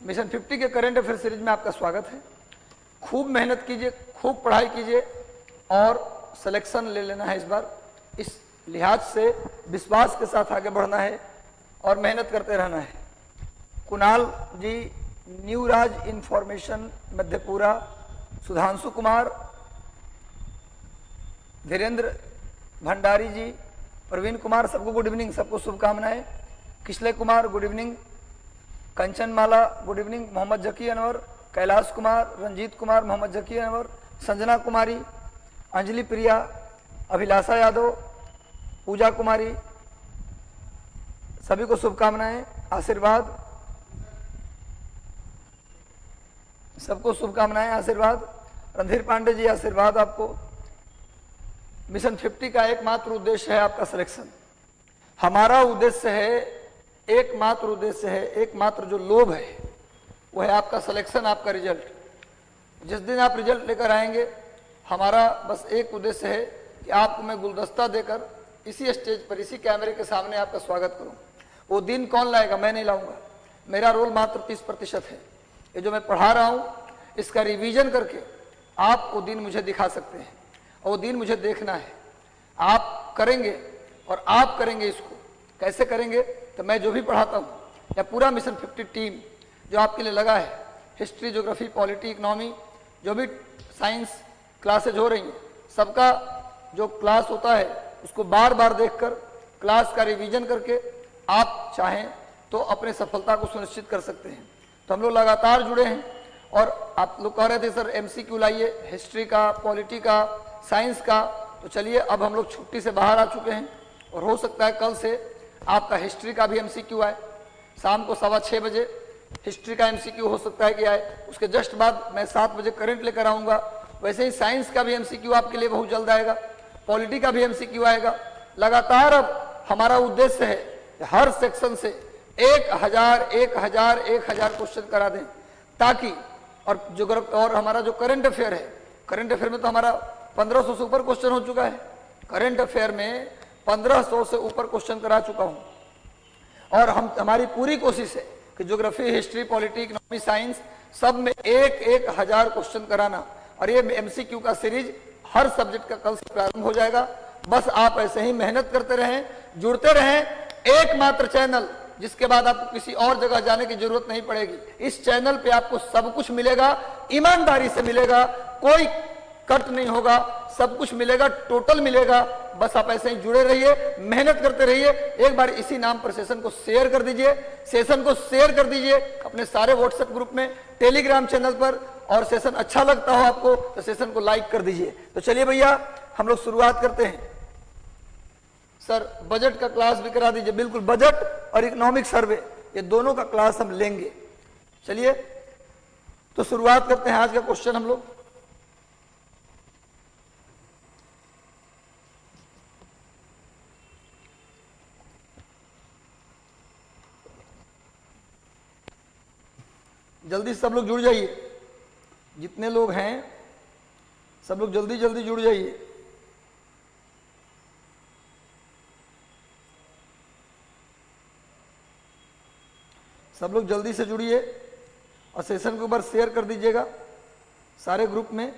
Mission 50 के current affair series में आपका स्वागत है। खूब मेहनत कीजिए, खूब पढ़ाई कीजिए और सिलेक्शन ले लेना है। इस बार इस लिहाज से विश्वास के साथ आगे बढ़ना है और मेहनत करते रहना है। कुणाल जी, न्यू राज इंफॉर्मेशन मध्यपुरा, सुधांशु कुमार, धीरेन्द्र भंडारी जी, प्रवीण कुमार, सबको गुड इवनिंग, सबको शुभकामनाएं। किशले कुमार गुड इवनिंग, कंचन माला गुड इवनिंग, मोहम्मद जकी अनवर, कैलाश कुमार, रंजीत कुमार, मोहम्मद जकी अनवर, संजना कुमारी, अंजलि प्रिया, अभिलाषा यादव, पूजा कुमारी, सभी को शुभकामनाएं, आशीर्वाद, सबको शुभकामनाएं, आशीर्वाद। रणधीर पांडे जी, आशीर्वाद आपको। मिशन 50 का एकमात्र उद्देश्य है आपका सिलेक्शन। हमारा उद्देश्य है, एकमात्र उद्देश्य है, एकमात्र जो लोभ है वो है आपका सिलेक्शन, आपका रिजल्ट। जिस दिन आप रिजल्ट लेकर आएंगे, हमारा बस एक उद्देश्य है कि आपको मैं गुलदस्ता देकर इसी स्टेज पर, इसी कैमरे के सामने आपका स्वागत करूं। वो दिन कौन लाएगा? मैं नहीं लाऊंगा। मेरा रोल मात्र 30% है। ये जो मैं पढ़ा रहा हूं, इसका रिवीजन करके आप वो दिन मुझे दिखा सकते हैं और वो दिन मुझे देखना है। आप करेंगे और आप करेंगे। इसको कैसे करेंगे? तो मैं जो भी पढ़ाता हूँ या पूरा मिशन 50 टीम जो आपके लिए लगा है, हिस्ट्री, ज्योग्राफी, पॉलिटी, इकोनॉमी, जो भी साइंस क्लासेज हो रही हैं, सबका जो क्लास होता है उसको बार बार देखकर, क्लास का रिवीजन करके आप चाहें तो अपने सफलता को सुनिश्चित कर सकते हैं। तो हम लोग लगातार जुड़े हैं और आप लोग कह रहे थे सर MCQ लाइए, हिस्ट्री का, पॉलिटी का, साइंस का। तो चलिए, अब हम लोग छुट्टी से बाहर आ चुके हैं और हो सकता है कल से आपका हिस्ट्री का भी MCQ आए। शाम को 6:15 बजे हिस्ट्री का MCQ हो सकता है कि आए। उसके जस्ट बाद मैं 7 बजे करंट लेकर आऊँगा। वैसे ही साइंस का भी MCQ आपके लिए बहुत जल्द आएगा, पॉलिटी का भी MCQ आएगा। लगातार अब हमारा उद्देश्य है कि हर सेक्शन से 1000 क्वेश्चन करा दें, ताकि और हमारा जो करंट अफेयर है, करंट अफेयर में तो हमारा 1500 से ऊपर क्वेश्चन हो चुका है। करंट अफेयर में 1500 से ऊपर क्वेश्चन करा चुका हूं और हमारी पूरी कोशिश है कि geography, history, polity, economy, science सब में 1000 क्वेश्चन कराना। और ये MCQ का सीरीज हर सब्जेक्ट का कल से प्रारंभ हो जाएगा। बस आप ऐसे ही मेहनत करते रहें, जुड़ते रहें। एकमात्र चैनल जिसके बाद आपको किसी और जगह जाने की जरूरत नहीं पड़ेगी। इस चैनल पे आपको सब कुछ मिलेगा, ईमानदारी से मिलेगा, कोई कट नहीं होगा, सब कुछ मिलेगा, टोटल मिलेगा। बस आप ऐसे ही जुड़े रहिए, मेहनत करते रहिए। एक बार इसी नाम पर सेशन को शेयर कर दीजिए, सेशन को शेयर कर दीजिए अपने सारे व्हाट्सएप ग्रुप में, टेलीग्राम चैनल पर। और सेशन अच्छा लगता हो आपको तो सेशन को लाइक कर दीजिए। तो चलिए भैया, हम लोग शुरुआत करते हैं। सर बजट का क्लास भी करा दीजिए। बिल्कुल, बजट और इकोनॉमिक सर्वे, ये दोनों का क्लास हम लेंगे। चलिए, तो शुरुआत करते हैं आज का क्वेश्चन हम लोग। जल्दी सब लोग जुड़ जाइए, जितने लोग हैं सब लोग जल्दी जल्दी जुड़ जाइए। सब लोग जल्दी से जुड़िए और सेशन के ऊपर शेयर कर दीजिएगा सारे ग्रुप में।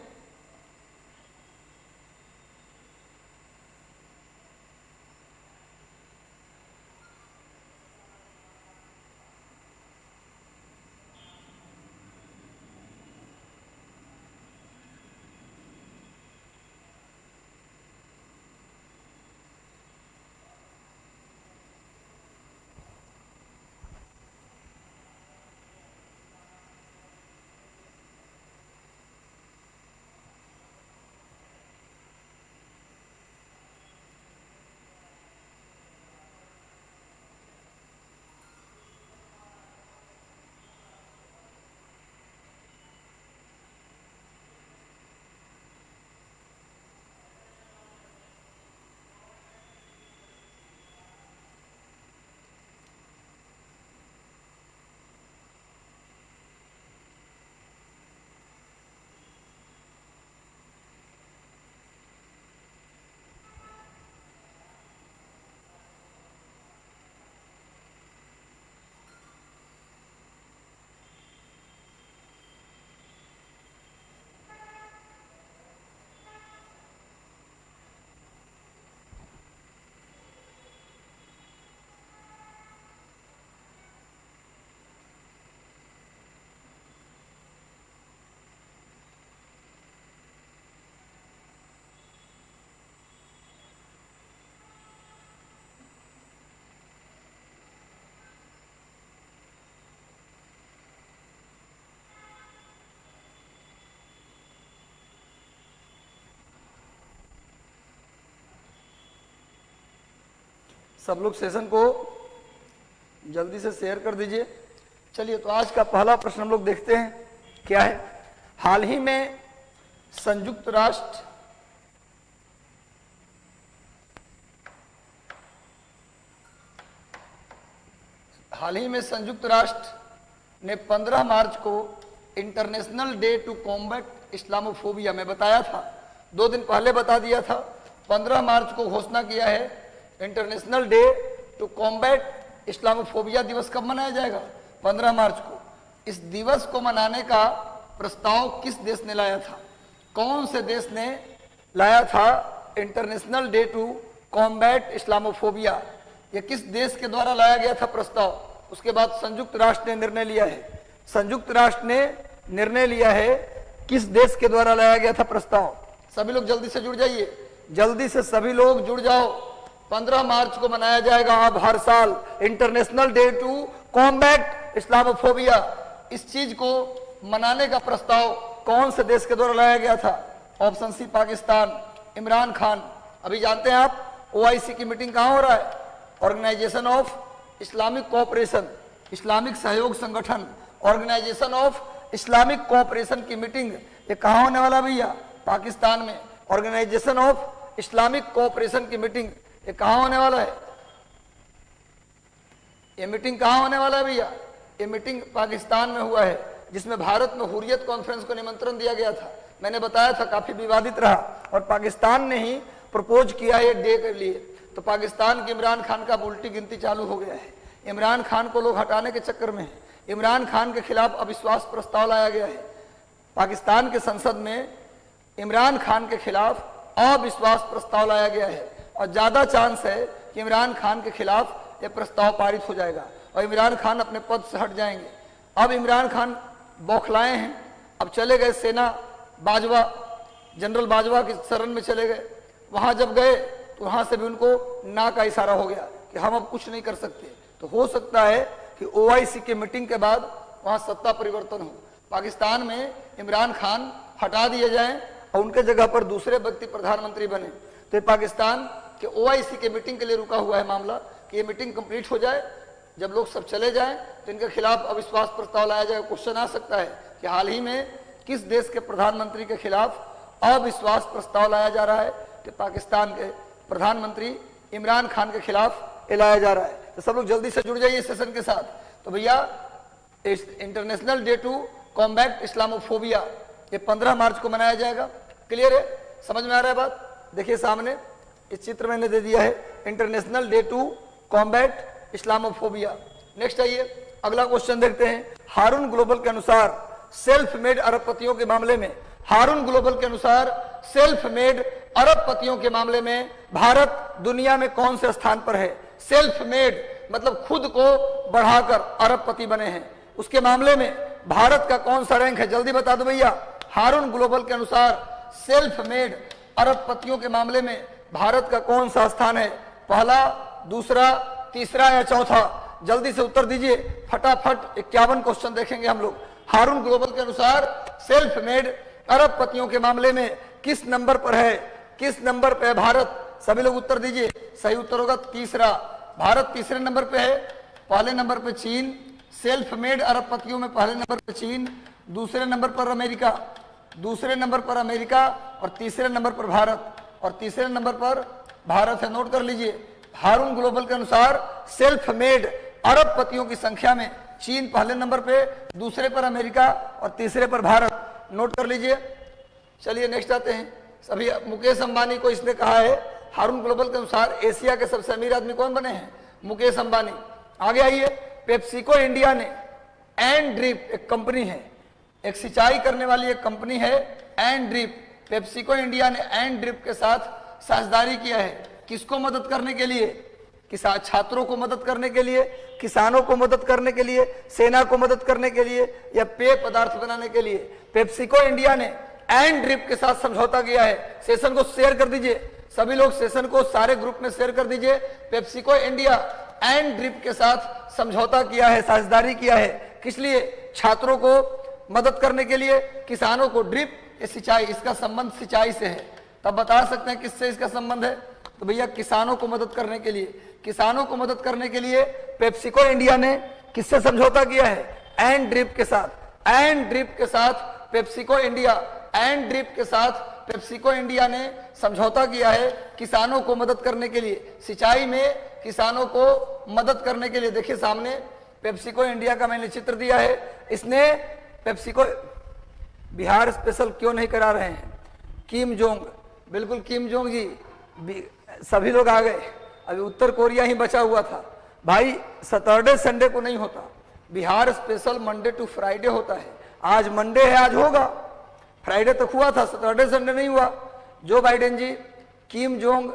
सब लोग सेशन को जल्दी से शेयर कर दीजिए। चलिए, तो आज का पहला प्रश्न हम लोग देखते हैं क्या है। हाल ही में संयुक्त राष्ट्र ने 15 मार्च को International Day to Combat Islamophobia में बताया था, 2 दिन पहले बता दिया था। 15 मार्च को घोषणा किया है International Day to Combat Islamophobia. दिवस कब मनाया जाएगा? 15 मार्च को। इस दिवस को मनाने का प्रस्ताव किस देश ने लाया था? कौन से देश ने लाया था International Day to Combat Islamophobia? यह किस देश के द्वारा लाया गया था प्रस्ताव? उसके बाद संयुक्त राष्ट्र ने निर्णय लिया है। संयुक्त राष्ट्र ने निर्णय लिया है, किस देश के द्वारा लाया गया था प्रस्ताव? सभी लोग जल्दी से जुड़ जाइए, जल्दी से सभी लोग जुड़ जाओ। 15 मार्च को मनाया जाएगा अब हर साल International Day to Combat Islamophobia. इस चीज को मनाने का प्रस्ताव कौन से देश के द्वारा लाया गया था? Option C Pakistan, Imran Khan. अभी जानते हैं आप ओआईसी की मीटिंग कहां हो रहा है? ऑर्गेनाइजेशन ऑफ इस्लामिक कोऑपरेशन, इस्लामिक सहयोग संगठन, ऑर्गेनाइजेशन ऑफ इस्लामिक कोऑपरेशन की मीटिंग ये कहां होने वाला भैया? पाकिस्तान में। ऑर्गेनाइजेशन ऑफ इस्लामिक कोऑपरेशन की मीटिंग ये कहां होने वाला है? ये मीटिंग कहां होने वाला है भैया? ये मीटिंग पाकिस्तान में हुआ है, जिसमें भारत में हुर्रियत कॉन्फ्रेंस को निमंत्रण दिया गया था। मैंने बताया था काफी विवादित रहा और पाकिस्तान ने ही प्रपोज किया है डे के लिए। तो पाकिस्तान के इमरान खान का उल्टी गिनती चालू हो गया है। इमरान खान को लोग हटाने के चक्कर में है। इमरान खान के खिलाफ अविश्वास प्रस्ताव लाया गया है। पाकिस्तान के संसद में इमरान खान के खिलाफ अविश्वास प्रस्ताव लाया गया है और ज्यादा चांस है कि इमरान खान के खिलाफ यह प्रस्ताव पारित हो जाएगा और इमरान खान अपने पद से हट जाएंगे। अब इमरान खान बौखलाए हैं, अब चले गए सेना बाजवा, जनरल बाजवा की शरण में चले गए। वहां जब गए तो वहां से भी उनको ना का इशारा हो गया कि हम अब कुछ नहीं कर सकते। तो हो सकता है कि ओआईसी के मीटिंग के बाद वहां सत्ता परिवर्तन हो, पाकिस्तान में इमरान खान हटा दिए जाएं और उनके जगह पर दूसरे व्यक्ति प्रधानमंत्री बने। तो पाकिस्तान के ओआईसी के मीटिंग के लिए रुका हुआ है मामला कि ये मीटिंग कंप्लीट हो जाए। जब लोग सब चले जाएं तो इनके खिलाफ अविश्वास प्रस्ताव लाया जाएगा। क्वेश्चन आ सकता है कि हाल ही में किस देश के प्रधानमंत्री के खिलाफ अविश्वास प्रस्ताव लाया जा रहा है? तो पाकिस्तान के प्रधानमंत्री इमरान खान के खिलाफ लाया जा रहा है। तो सब लोग जल्दी से जुड़ जाइए सेशन के साथ। तो भैया International Day to Combat Islamophobia ये 15 मार्च को मनाया जाएगा। क्लियर है? समझ में आ रहा है बात? देखिए सामने इस चित्र मैंने दे दिया है International Day to Combat Islamophobia. Next आइए, अगला क्वेश्चन देखते हैं। हारून ग्लोबल के अनुसार सेल्फ मेड अरबपतियों के मामले में, हारून ग्लोबल के अनुसार सेल्फ मेड अरबपतियों के मामले में भारत दुनिया में कौन से स्थान पर है? सेल्फ मेड मतलब खुद को बढ़ाकर अरबपति बने हैं, उसके मामले में भारत का कौन सा रैंक है? जल्दी बता दो भैया। हारून ग्लोबल के अनुसार सेल्फ मेड अरबपतियों के मामले में भारत का कौन सा स्थान है? पहला, दूसरा, तीसरा या चौथा? जल्दी से उत्तर दीजिए फटाफट। 51 क्वेश्चन देखेंगे हम लोग। हारून ग्लोबल के अनुसार सेल्फ मेड अरबपतियों के मामले में किस नंबर पर है? किस नंबर पे है भारत? सभी लोग उत्तर दीजिए। सही उत्तर होगा तीसरा, भारत तीसरे नंबर पे है। पहले नंबर पे चीन, सेल्फ मेड अरबपतियों में पहले नंबर पे चीन, दूसरे नंबर पर अमेरिका, दूसरे नंबर पर अमेरिका और तीसरे नंबर पर भारत, और तीसरे नंबर पर भारत है। नोट कर लीजिए। हारून ग्लोबल के अनुसार सेल्फ मेड अरबपतियों की संख्या में चीन पहले नंबर पे, दूसरे पर अमेरिका और तीसरे पर भारत। नोट कर लीजिए। चलिए नेक्स्ट आते हैं। सभी मुकेश अंबानी को इसने कहा है हारून ग्लोबल के अनुसार एशिया के सबसे अमीर आदमी कौन बने हैं? मुकेश अंबानी। आगे आइए, पेप्सिको इंडिया ने एंड ड्रिप एक कंपनी है, एक सिंचाई करने वाली एक कंपनी है एंड ड्रिप। पेप्सिको इंडिया ने एंड ड्रिप के साथ साझेदारी किया है। किसको मदद करने के लिए? किसान छात्रों को मदद करने के लिए, किसानों को मदद करने के लिए, सेना को मदद करने के लिए या पेय पदार्थ बनाने के लिए? पेप्सिको इंडिया ने एंड ड्रिप के साथ समझौता किया है। सेशन को शेयर कर दीजिए सभी लोग, सेशन को सारे ग्रुप में शेयर कर दीजिए। पेप्सिको इंडिया एंड ड्रिप के साथ समझौता किया है, साझेदारी किया है। किस लिए? छात्रों को मदद करने के लिए, किसानों को ड्रिप सिंचाई, इसका संबंध सिंचाई से है। तब बता सकते हैं किससे इसका संबंध है? तो भैया किसानों को मदद करने के लिए। किसानों को मदद करने के लिए पेप्सिको इंडिया ने किससे समझौता किया है? एंड ड्रिप के साथ। एंड ड्रिप के साथ पेप्सिको इंडिया, एंड ड्रिप के साथ पेप्सिको इंडिया ने समझौता किया है किसानों को मदद करने के लिए, सिंचाई में किसानों को मदद करने के लिए। देखिए सामने पेप्सिको इंडिया का मैंने चित्र दिया है। इसने पेप्सिको, बिहार स्पेशल क्यों नहीं करा रहे हैं? किम जोंग, बिल्कुल किम जोंग जी, सभी लोग आ गए, अभी उत्तर कोरिया ही बचा हुआ था। भाई सैटरडे संडे को नहीं होता, Bihar special Monday to Friday होता है। आज मंडे है, आज होगा, फ्राइडे तक हुआ था, सैटरडे संडे नहीं हुआ। जो बाइडेन जी, किम जोंग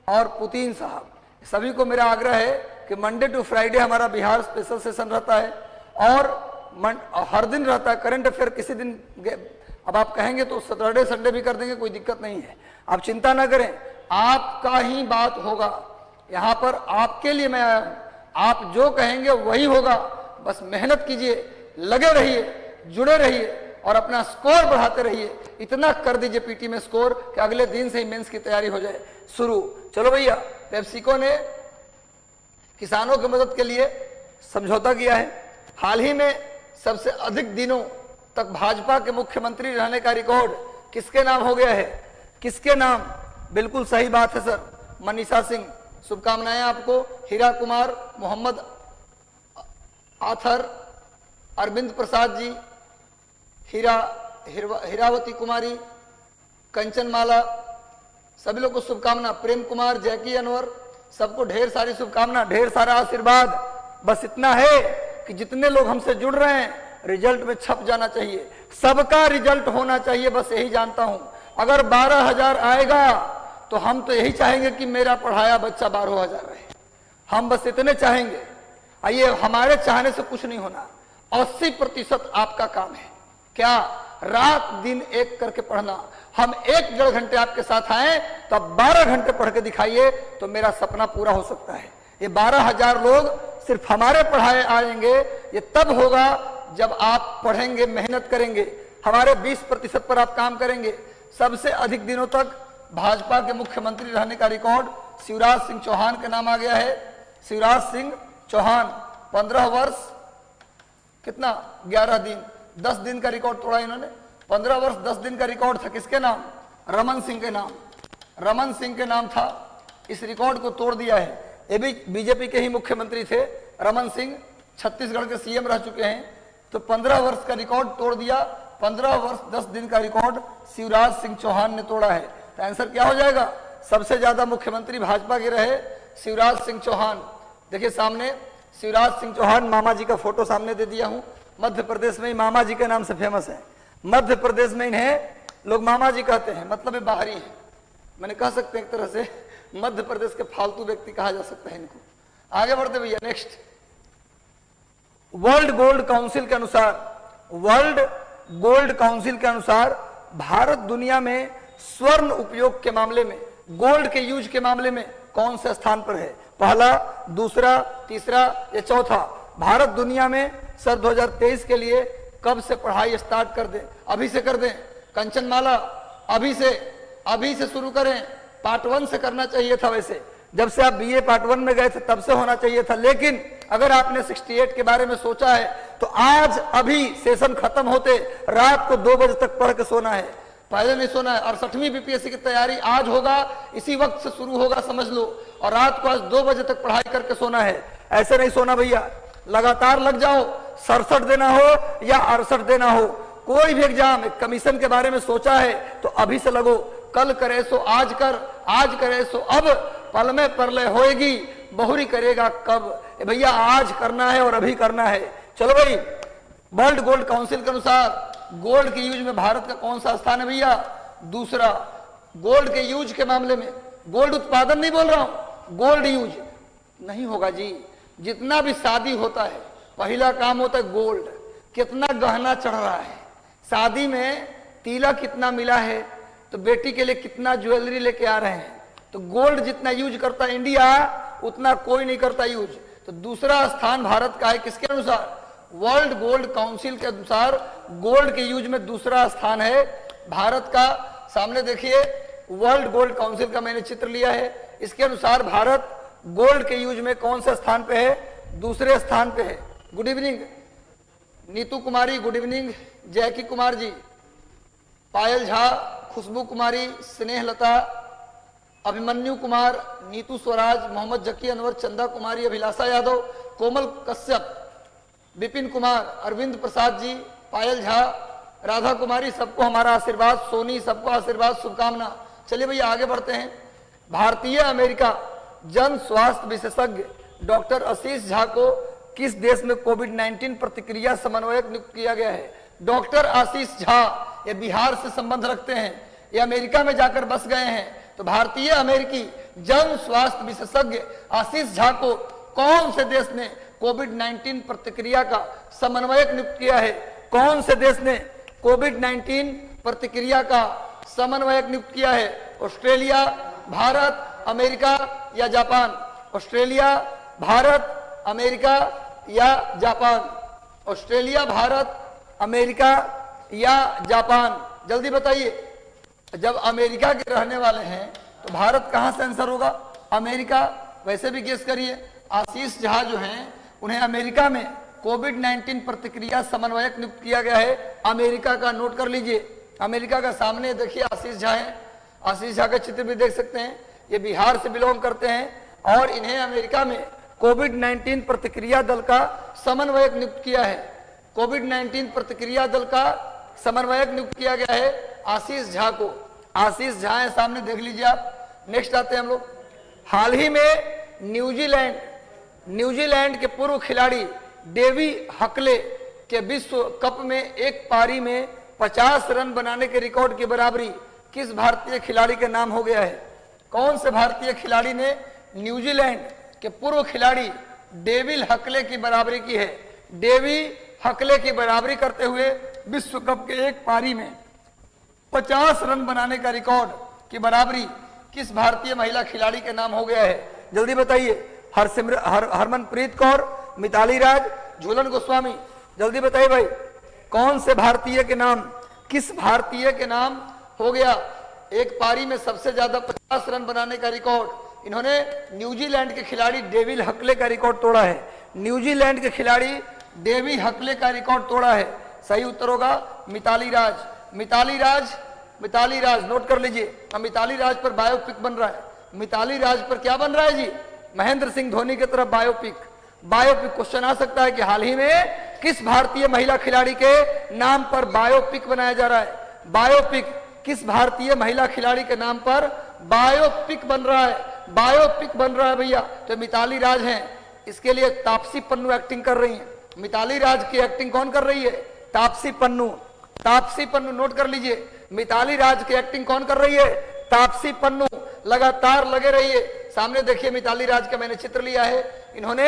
और पुतिन साहब, सभी को मेरा आग्रह है कि मंडे टू फ्राइडे हमारा बिहार स्पेशल सेशन रहता है और हर दिन रहता है। करंट अफेयर किसी दिन, अब आप कहेंगे तो सैटरडे संडे भी कर देंगे, कोई दिक्कत नहीं है, आप चिंता ना करें, आपका ही बात होगा। यहां पर आपके लिए मैं आया हूं, आप जो कहेंगे वही होगा। बस मेहनत कीजिए, लगे रहिए, जुड़े रहिए और अपना स्कोर बढ़ाते रहिए। इतना कर दीजिए पीटी में स्कोर कि अगले दिन से ही मेंस की तैयारी हो जाए शुरू। चलो भैया, पेप्सिको ने किसानों की मदद के लिए समझौता किया है। हाल ही में सबसे अधिक दिनों तक भाजपा के मुख्यमंत्री रहने का रिकॉर्ड किसके नाम हो गया है? किसके नाम? बिल्कुल सही बात है सर, मनीषा सिंह। शुभकामनाएं आपको। हीरा कुमार, मोहम्मद आथर, अरविंद प्रसाद जी, हीरावती कुमारी, कंचनमाला, सभी लोग को शुभकामना। प्रेम कुमार, जैकी अनवर, सबको ढेर सारी शुभकामना, ढेर सारा आशीर्वाद। बस इतना है कि जितने लोग हमसे जुड़ रहे हैं रिजल्ट में छप जाना चाहिए, सबका रिजल्ट होना चाहिए, बस यही जानता हूं। अगर 12,000 आएगा तो हम तो यही चाहेंगे कि मेरा पढ़ाया बच्चा 12,000 रहे, हम बस इतने चाहेंगे। आइए, हमारे चाहने से कुछ नहीं होना, 80% आपका काम है। क्या? रात दिन एक करके पढ़ना। हम 1-1.5 घंटे आपके साथ आए तो आप 12 घंटे पढ़ के दिखाइए तो मेरा सपना पूरा हो सकता है। ये 12,000 लोग सिर्फ हमारे पढ़ाए आएंगे, ये तब होगा जब आप पढ़ेंगे, मेहनत करेंगे, हमारे 20% पर आप काम करेंगे। सबसे अधिक दिनों तक भाजपा के मुख्यमंत्री रहने का रिकॉर्ड शिवराज सिंह चौहान के नाम आ गया है। शिवराज सिंह चौहान 15 वर्ष कितना, 11 दिन, 10 दिन का रिकॉर्ड तोड़ा इन्होंने। 15 वर्ष 10 दिन का रिकॉर्ड था किसके नाम? रमन सिंह के नाम, रमन सिंह के नाम था। इस रिकॉर्ड को तोड़ दिया है। ये भी बीजेपी के ही मुख्यमंत्री थे रमन सिंह, छत्तीसगढ़ के सीएम रह चुके हैं। तो 15 वर्ष का रिकॉर्ड तोड़ दिया, 15 वर्ष 10 दिन का रिकॉर्ड शिवराज सिंह चौहान ने तोड़ा है। तो आंसर क्या हो जाएगा? सबसे ज्यादा मुख्यमंत्री भाजपा के रहे शिवराज सिंह चौहान। देखिए सामने शिवराज सिंह चौहान, मामा जी का फोटो सामने दे दिया हूं। मध्य प्रदेश में ही मामा जी के नाम से फेमस है। मध्य प्रदेश में इन्हें लोग मामा जी कहते हैं, मतलब ये बाहरी है, मैंने कह सकते हैं एक तरह से मध्य प्रदेश के फालतू व्यक्ति कहा जा सकता है इनको। आगे बढ़ते भैया, नेक्स्ट। वर्ल्ड गोल्ड काउंसिल के अनुसार, वर्ल्ड गोल्ड काउंसिल के अनुसार भारत दुनिया में स्वर्ण उपयोग के मामले में, गोल्ड के यूज के मामले में कौन से स्थान पर है? पहला, दूसरा, तीसरा या चौथा? भारत दुनिया में सर 2023 के लिए कब से पढ़ाई स्टार्ट कर दें? अभी से कर दें। कंचनमाला, अभी से शुरू करें। पार्ट 1 से करना चाहिए था। वैसे जब से आप बीए पार्ट 1 में गए थे तब से होना चाहिए था, लेकिन अगर आपने 68 के बारे में सोचा है तो आज अभी सेशन खत्म होते रात को 2 बजे तक पढ़ के सोना है, पहले नहीं सोना है। 68वीं बीपीएससी की तैयारी आज होगा, इसी वक्त से शुरू होगा समझ लो, और रात को आज 2 बजे तक पढ़ाई करके सोना है। ऐसे नहीं सोना भैया, लगातार लग जाओ। 67 देना हो या 68 देना हो, कोई भी एग्जाम, कमीशन के बारे में सोचा है तो अभी से लगो। कल करे सो आज कर, आज करे सो अब, पल में परलय होएगी, बहुरी करेगा कब। भैया आज करना है और अभी करना है। चलो भाई, वर्ल्ड गोल्ड काउंसिल के अनुसार गोल्ड के यूज में भारत का कौन सा स्थान है भैया? दूसरा। गोल्ड के यूज के मामले में, गोल्ड उत्पादन नहीं बोल रहा हूं, गोल्ड यूज नहीं होगा जी। जितना भी शादी होता है पहला काम होता है गोल्ड, कितना गहना चढ़ रहा है। शादी में तिलक कितना मिला है तो बेटी के लिए कितना ज्वेलरी लेके आ रहे हैं। तो गोल्ड जितना यूज करता है इंडिया उतना कोई नहीं करता यूज। तो दूसरा स्थान भारत का है किसके अनुसार? वर्ल्ड गोल्ड काउंसिल के अनुसार गोल्ड के यूज में दूसरा स्थान है भारत का। सामने देखिए, वर्ल्ड गोल्ड काउंसिल का मैंने चित्र लिया है। इसके अनुसार भारत गोल्ड के यूज में कौन से स्थान पे है? दूसरे स्थान पे है। गुड इवनिंग नीतू कुमारी, गुड इवनिंग जैकी कुमार जी, पायल झा, खुशबू कुमारी, स्नेहलता, अभिमन्यु कुमार, नीतू स्वराज, मोहम्मद जकी अनवर, चंदा कुमारी, अभिलाषा यादव, कोमल कश्यप, विपिन कुमार, अरविंद प्रसाद जी, पायल झा, राधा कुमारी, सबको हमारा आशीर्वाद। सोनी, सबको आशीर्वाद, शुभकामना। चलिए भैया आगे बढ़ते हैं। भारतीय अमेरिका जन स्वास्थ्य विशेषज्ञ डॉक्टर आशीष झा को किस देश में कोविड-19 प्रतिक्रिया समन्वयक नियुक्त किया गया है? डॉक्टर आशीष झा ये बिहार से संबंध रखते हैं, ये अमेरिका में जाकर बस गए हैं। तो भारतीय अमेरिकी जन स्वास्थ्य विशेषज्ञ आशीष झा को कौन से देश ने कोविड-19 प्रतिक्रिया का समन्वयक नियुक्त किया है? कौन से देश ने कोविड-19 प्रतिक्रिया का समन्वयक नियुक्त किया है? ऑस्ट्रेलिया, भारत, अमेरिका या जापान? ऑस्ट्रेलिया, भारत, अमेरिका या जापान? ऑस्ट्रेलिया, भारत, अमेरिका या जापान? जल्दी बताइए। जब अमेरिका के रहने वाले हैं तो भारत कहां से आंसर होगा? अमेरिका। वैसे भी गेस करिए। आशीष झा जो हैं उन्हें अमेरिका में कोविड-19 प्रतिक्रिया समन्वयक नियुक्त किया गया है, अमेरिका का। नोट कर लीजिए। अमेरिका का सामने देखिए आशीष झा है। आशीष झा का चित्र भी देख सकते हैं। ये बिहार से बिलोंग करते हैं और इन्हें अमेरिका में कोविड-19 प्रतिक्रिया दल का समन्वयक नियुक्त किया है। कोविड-19 प्रतिक्रिया दल का समन्वयक नियुक्त किया गया है आशीष झा को। आशीष झा है सामने, देख लीजिए आप। नेक्स्ट आते हैं हम लोग। हाल ही में न्यूजीलैंड के पूर्व खिलाड़ी डेवी हकले के विश्व कप में एक पारी में 50 रन बनाने के रिकॉर्ड की बराबरी किस भारतीय खिलाड़ी के नाम हो गया है? कौन से भारतीय खिलाड़ी ने न्यूजीलैंड के पूर्व खिलाड़ी डेविल हकले की बराबरी की है? डेवी हकले की बराबरी करते हुए विश्व कप के एक पारी में 50 रन बनाने का रिकॉर्ड की बराबरी किस भारतीय महिला खिलाड़ी के नाम हो गया है? जल्दी बताइए। हरमनप्रीत कौर, मिताली राज, झूलन गोस्वामी। जल्दी बताइए भाई, कौन से भारतीय के नाम, किस भारतीय के नाम हो गया एक पारी में सबसे ज्यादा 50 रन बनाने का रिकॉर्ड? इन्होंने न्यूजीलैंड के खिलाड़ी डेविल हकले का रिकॉर्ड तोड़ा है। न्यूजीलैंड के खिलाड़ी डेवी हकले का रिकॉर्ड तोड़ा है। सही उत्तर होगा मिताली राज। मिताली राज नोट कर लीजिए। अब मिताली राज पर बायोपिक बन रहा है। मिताली राज पर क्या बन रहा है जी? महेंद्र सिंह धोनी की तरफ बायोपिक क्वेश्चन आ सकता है कि हाल ही में किस भारतीय महिला खिलाड़ी के नाम पर बायोपिक बनाया जा रहा है? बायोपिक किस भारतीय महिला खिलाड़ी के नाम पर बायोपिक बन रहा है भैया? तो मिताली राज हैं। इसके लिए तापसी पन्नू एक्टिंग कर रही हैं। मिताली राज की एक्टिंग कौन कर रही है? तापसी पन्नू नोट कर लीजिए। मिताली राज की एक्टिंग कौन कर रही है? तापसी पन्नू। लगातार लगे रहिए। सामने देखिए मिताली राज का मैंने चित्र लिया है। इन्होंने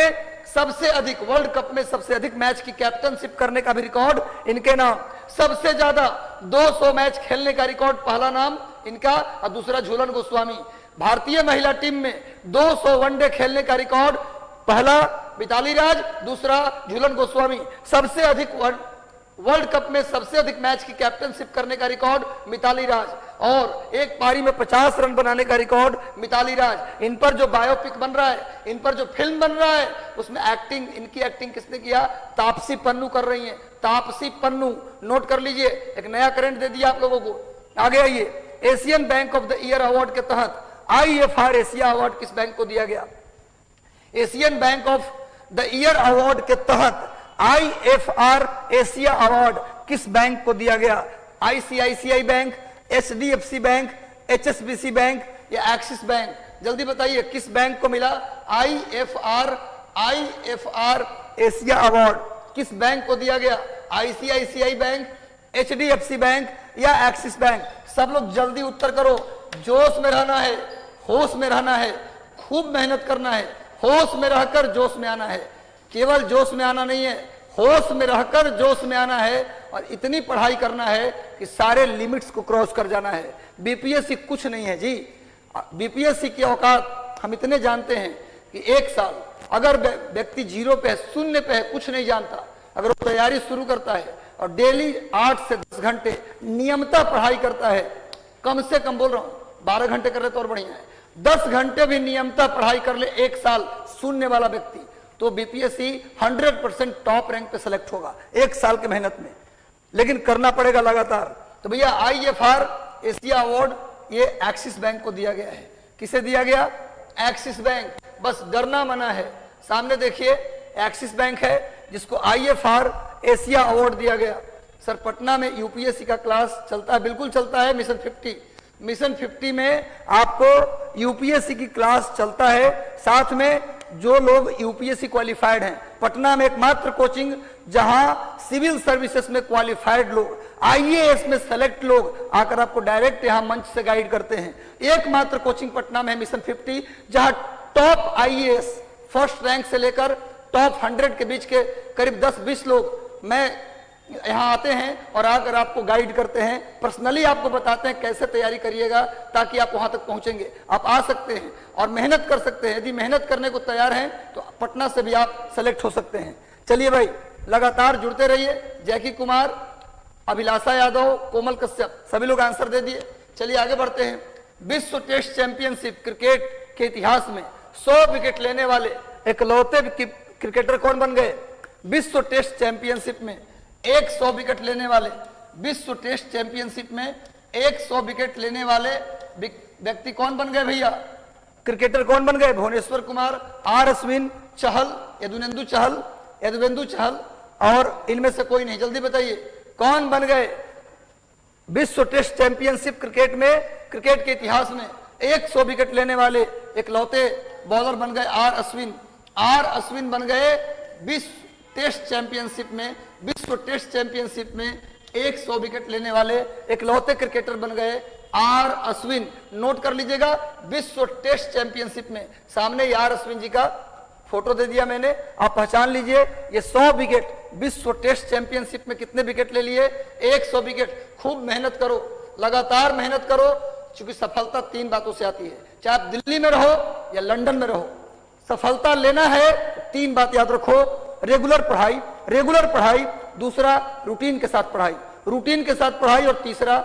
सबसे अधिक वर्ल्ड कप में सबसे अधिक मैच की कैप्टनशिप करने का भी रिकॉर्ड इनके नाम। सबसे ज्यादा 200 मैच खेलने का रिकॉर्ड पहला नाम इनका और दूसरा झूलन गोस्वामी। भारतीय महिला टीम में 200 वनडे खेलने का रिकॉर्ड पहला मिताली राज, दूसरा झूलन गोस्वामी। सबसे अधिक वर्ल्ड कप में सबसे अधिक मैच की कैप्टनशिप करने का रिकॉर्ड मिताली राज और एक पारी में 50 रन बनाने का रिकॉर्ड मिताली राज। इन पर जो बायोपिक बन रहा है, इन पर जो फिल्म बन रहा है, उसमें इनकी एक्टिंग किसने किया? तापसी पन्नू कर रही हैं। तापसी पन्नू नोट कर लीजिए। एक नया करंट दे दिया आप लोगों को। आगे आइए। Asian bank of the year award के तहत IFR एशिया अवार्ड किस बैंक को दिया गया? Asian bank of the year award के तहत IFR एशिया अवार्ड किस बैंक को दिया गया? ICICI bank, HDFC bank, HSBC bank या एक्सिस बैंक? जल्दी बताइए किस बैंक को मिला IFR एशिया अवार्ड? किस बैंक को दिया गया? ICICI बैंक, HDFC बैंक या एक्सिस बैंक? सब लोग जल्दी उत्तर करो। जोश में रहना है, होश में रहना है, खूब मेहनत करना है, होश में रहकर जोश में आना है। केवल जोश में आना नहीं है, होश में रहकर जोश में आना है और इतनी पढ़ाई करना है कि सारे लिमिट्स को क्रॉस कर जाना है। बीपीएससी कुछ नहीं है जी। बीपीएससी की औकात हम इतने जानते हैं कि एक साल अगर व्यक्ति जीरो पे है, शून्य पे है, कुछ नहीं जानता, अगर वो तैयारी शुरू करता है और डेली 8 से 10 घंटे नियमित पढ़ाई करता है, कम से कम बोल रहा हूं 12 घंटे कर रहे तो और बढ़िया है, 10 घंटे भी नियमतः पढ़ाई कर ले, 1 साल शून्य वाला व्यक्ति, तो बीपीएससी 100% टॉप रैंक पे सेलेक्ट होगा 1 साल की मेहनत में, लेकिन करना पड़ेगा लगातार। तो भैया IFR एशिया अवार्ड ये एक्सिस बैंक को दिया गया है। किसे दिया गया? Axis bank. बस डरना मना है। सामने देखिए एक्सिस बैंक है जिसको IFR एशिया अवार्ड दिया गया। सर पटना में यूपीएससी का क्लास चलता है? बिल्कुल चलता है। मिशन 50, मिशन 50 में आपको यूपीएससी की क्लास चलता है। साथ में जो लोग यूपीएससी क्वालिफाइड हैं, पटना में एकमात्र कोचिंग जहां सिविल सर्विसेज में क्वालिफाइड लोग, IAS में सेलेक्ट लोग आकर आपको डायरेक्ट यहां मंच से गाइड करते हैं। एकमात्र कोचिंग पटना में मिशन 50, जहां टॉप IAS फर्स्ट रैंक से लेकर टॉप 100 के बीच के करीब 10-20 लोग मैं यहां आते हैं और आकर आपको गाइड करते हैं, पर्सनली आपको बताते हैं कैसे तैयारी करिएगा ताकि आप वहां तक पहुंचेंगे। आप आ सकते हैं और मेहनत कर सकते हैं। यदि मेहनत करने को तैयार हैं तो पटना से भी आप सेलेक्ट हो सकते हैं। चलिए भाई लगातार जुड़ते रहिए। जैकी कुमार, अभिलाषा यादव, कोमल कश्यप, सभी लोग आंसर दे दिए। चलिए आगे बढ़ते हैं। विश्व टेस्ट चैंपियनशिप क्रिकेट के इतिहास में 100 विकेट लेने वाले इकलौते क्रिकेटर कौन बन गए? विश्व टेस्ट चैंपियनशिप में 100 विकेट लेने वाले, विश्व टेस्ट चैंपियनशिप में 100 विकेट लेने वाले व्यक्ति कौन बन गए भैया? क्रिकेटर कौन बन गए? भुवनेश्वर कुमार, R अश्विन, चहल, यदुवेंदु चहल और इनमें से कोई नहीं। जल्दी बताइए कौन बन गए? विश्व टेस्ट चैंपियनशिप क्रिकेट में, क्रिकेट के इतिहास में 100 विकेट लेने वाले इकलौते बॉलर बन गए R अश्विन। R अश्विन बन गए विश्व टेस्ट चैंपियनशिप में, विश्व टेस्ट चैंपियनशिप में 100 विकेट लेने वाले इकलौते क्रिकेटर बन गए R अश्विन। नोट कर लीजिएगा, विश्व टेस्ट चैंपियनशिप में। सामने R अश्विन जी का फोटो दे दिया मैंने, आप पहचान लीजिए। ये 100 विकेट विश्व टेस्ट चैंपियनशिप में कितने विकेट ले लिए? 100 विकेट। खूब मेहनत करो, लगातार मेहनत करो, क्योंकि सफलता 3 बातों से आती है। चाहे आप दिल्ली में रहो या लंदन में रहो, सफलता लेना है तो 3 बात याद रखो। रेगुलर पढ़ाई, दूसरा रूटीन के साथ पढ़ाई और तीसरा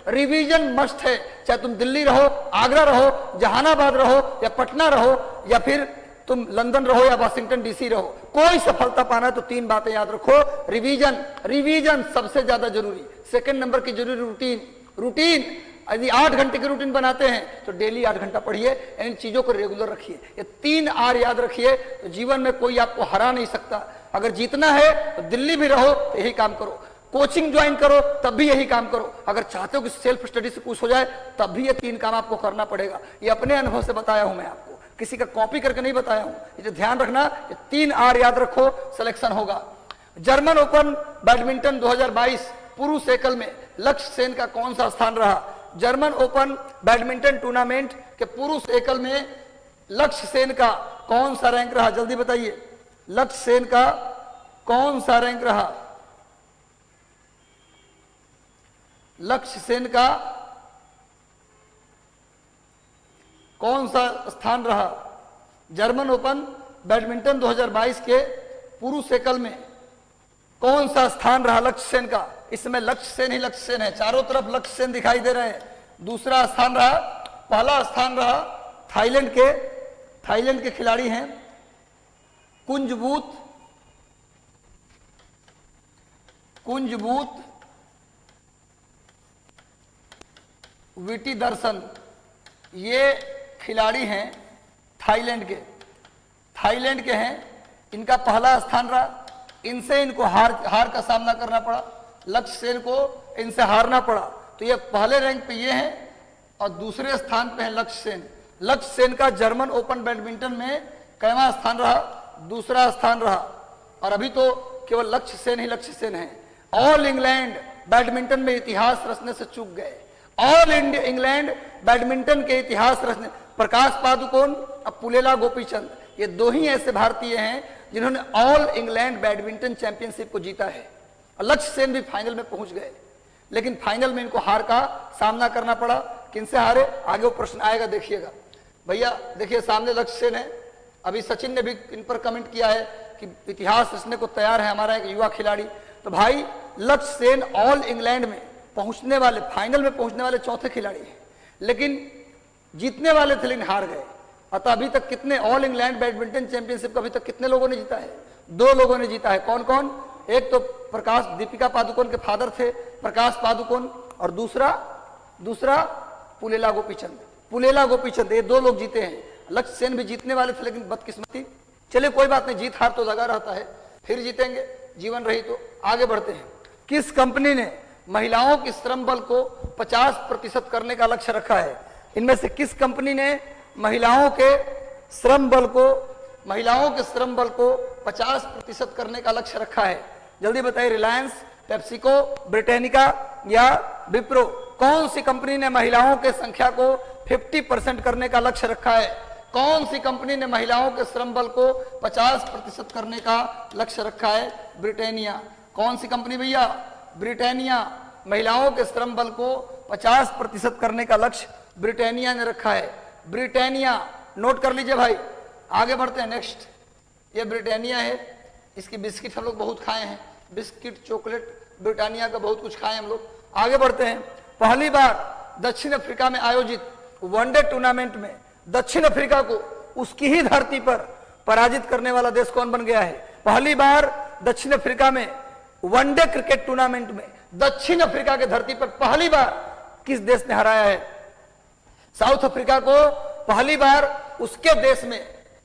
रिवीजन मस्ट है। चाहे तुम दिल्ली रहो, आगरा रहो, जहानाबाद रहो या पटना रहो या फिर तुम लंदन रहो या वाशिंगटन DC रहो, कोई सफलता पाना है तो 3 बातें याद रखो। रिवीजन सबसे ज्यादा जरूरी, सेकंड नंबर की जरूरी रूटीन। यदि 8 घंटे की रूटीन बनाते हैं तो डेली 8 घंटा पढ़िए। इन चीजों को रेगुलर रखिए। ये 3 R याद रखिए तो जीवन में कोई आपको हरा नहीं सकता। अगर जीतना है तो दिल्ली भी रहो तो यही काम करो, कोचिंग ज्वाइन करो तब भी यही काम करो, अगर चाहते हो कि सेल्फ स्टडी से कुछ हो जाए तब भी ये 3 काम आपको करना पड़ेगा। ये अपने अनुभव से बताया हूं मैं आपको, किसी का कॉपी करके नहीं बताया हूं। ये ध्यान रखना, ये 3 R याद रखो, सिलेक्शन होगा। जर्मन ओपन बैडमिंटन 2022 पुरुष एकल में लक्ष्य सेन का कौन सा स्थान रहा? जर्मन ओपन बैडमिंटन टूर्नामेंट के पुरुष एकल में लक्ष्य सेन का कौन सा रैंक रहा? जल्दी बताइए, लक्ष्य सेन का कौन सा रैंक रहा? लक्ष्य सेन का कौन सा स्थान रहा? जर्मन ओपन बैडमिंटन 2022 के पुरुष एकल में कौन सा स्थान रहा लक्ष्य सेन का? इसमें लक्ष्य सेन ही लक्ष्य सेन है, चारों तरफ लक्ष्य सेन दिखाई दे रहे हैं। दूसरा स्थान रहा, पहला स्थान रहा थाईलैंड के खिलाड़ी हैं कुंजबूत विटिदर्शन। ये खिलाड़ी हैं थाईलैंड के हैं, इनका पहला स्थान रहा। इनसे इनको हार का सामना करना पड़ा, लक्ष्य सेन को इनसे हारना पड़ा। तो ये पहले रैंक पे ये हैं और दूसरे स्थान पे है लक्ष्य सेन का जर्मन ओपन बैडमिंटन में कैवां स्थान रहा? दूसरा स्थान रहा। और अभी तो केवल लक्ष्य सेन है। ऑल इंग्लैंड बैडमिंटन में इतिहास रचने से चूक गए। ऑल इंग्लैंड बैडमिंटन के इतिहास रचने, प्रकाश पादुकोण और पुलेला गोपीचंद, ये 2 ही ऐसे भारतीय हैं जिन्होंने ऑल इंग्लैंड बैडमिंटन चैंपियनशिप को जीता है। लक्ष्य सेन भी फाइनल में पहुंच गए, लेकिन फाइनल में इनको हार का सामना करना पड़ा। किनसे हारे? आगे वो प्रश्न आएगा, देखिएगा भैया। देखिए सामने लक्ष्य सेन है। अभी सचिन ने भी इन पर कमेंट किया है कि इतिहास रचने को तैयार है हमारा एक युवा खिलाड़ी। तो भाई लक्ष्य सेन ऑल इंग्लैंड में पहुंचने वाले, फाइनल में पहुंचने वाले 4थे खिलाड़ी हैं। लेकिन जीतने वाले थे लेकिन हार गए। अतः अभी तक कितने ऑल इंग्लैंड बैडमिंटन चैंपियनशिप का अभी तक कितने लोगों ने जीता है? 2 लोगों ने जीता है। कौन कौन? एक तो प्रकाश, दीपिका पादुकोण के फादर थे प्रकाश पादुकोण, और दूसरा पुलेला गोपीचंद। पुलेला गोपीचंद, ये 2 लोग जीते हैं। लक्ष्य सेन भी जीतने वाले थे लेकिन बदकिस्मती। चलिए कोई बात नहीं, जीत हार तो लगा रहता है, फिर जीतेंगे, जीवन रही तो। आगे बढ़ते हैं। किस कंपनी ने महिलाओं के श्रम बल को 50% करने का लक्ष्य रखा है? इनमें से किस कंपनी ने महिलाओं के श्रम बल को 50% करने का लक्ष्य रखा है? जल्दी बताइए। रिलायंस, पेप्सिको, ब्रिटानिका या विप्रो? कौन सी कंपनी ने महिलाओं के संख्या को 50% करने का लक्ष्य रखा है? कौन सी कंपनी ने महिलाओं के श्रम बल को 50% करने का लक्ष्य रखा है? ब्रिटानिया। कौन सी कंपनी भैया? ब्रिटानिया। महिलाओं के श्रम बल को 50% करने का लक्ष्य ब्रिटानिया ने रखा है। ब्रिटानिया, नोट कर लीजिए भाई। आगे बढ़ते हैं। नेक्स्ट, ये ब्रिटानिया है। इसकी बिस्किट हम लोग बहुत खाए हैं, बिस्किट, चॉकलेट, ब्रिटानिया का बहुत कुछ खाए हम लोग। आगे बढ़ते हैं। पहली बार दक्षिण अफ्रीका में आयोजित वनडे टूर्नामेंट में दक्षिण अफ्रीका को उसकी ही धरती पर पराजित करने वाला देश कौन बन गया है? पहली बार दक्षिण अफ्रीका में वनडे क्रिकेट टूर्नामेंट में दक्षिण अफ्रीका के धरती पर पहली बार किस देश ने हराया है? साउथ अफ्रीका को पहली बार उसके देश में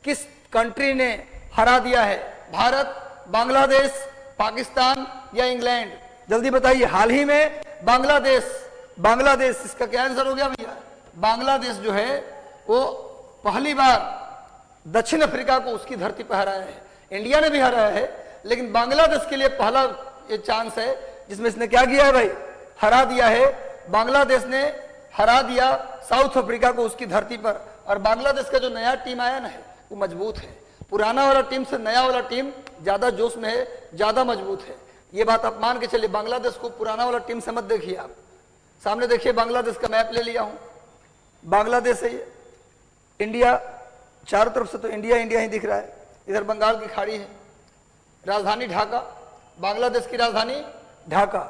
किस कंट्री ने हरा दिया है? भारत, बांग्लादेश, पाकिस्तान या इंग्लैंड? जल्दी बताइए। हाल ही में बांग्लादेश, इसका क्या आंसर हो गया भैया? बांग्लादेश जो है वो पहली बार दक्षिण अफ्रीका को उसकी धरती पर हराया है। इंडिया ने भी हराया है लेकिन बांग्लादेश के लिए पहला ये चांस है जिसमें इसने क्या किया है भाई? हरा दिया है। बांग्लादेश ने हरा दिया साउथ अफ्रीका को उसकी धरती पर। और बांग्लादेश का जो नया टीम आया ना है वो मजबूत है। पुराना वाला टीम से नया वाला टीम ज्यादा जोश में है, ज्यादा मजबूत है। ये बात आप मान के चलिए। बांग्लादेश को पुराना वाला टीम से मत देखिए। आप सामने देखिए, बांग्लादेश का मैप ले लिया हूं। बांग्लादेश है ये, इंडिया, चारों तरफ से तो इंडिया ही दिख रहा है। इधर बंगाल की खाड़ी है, राजधानी ढाका, बांग्लादेश की राजधानी ढाका।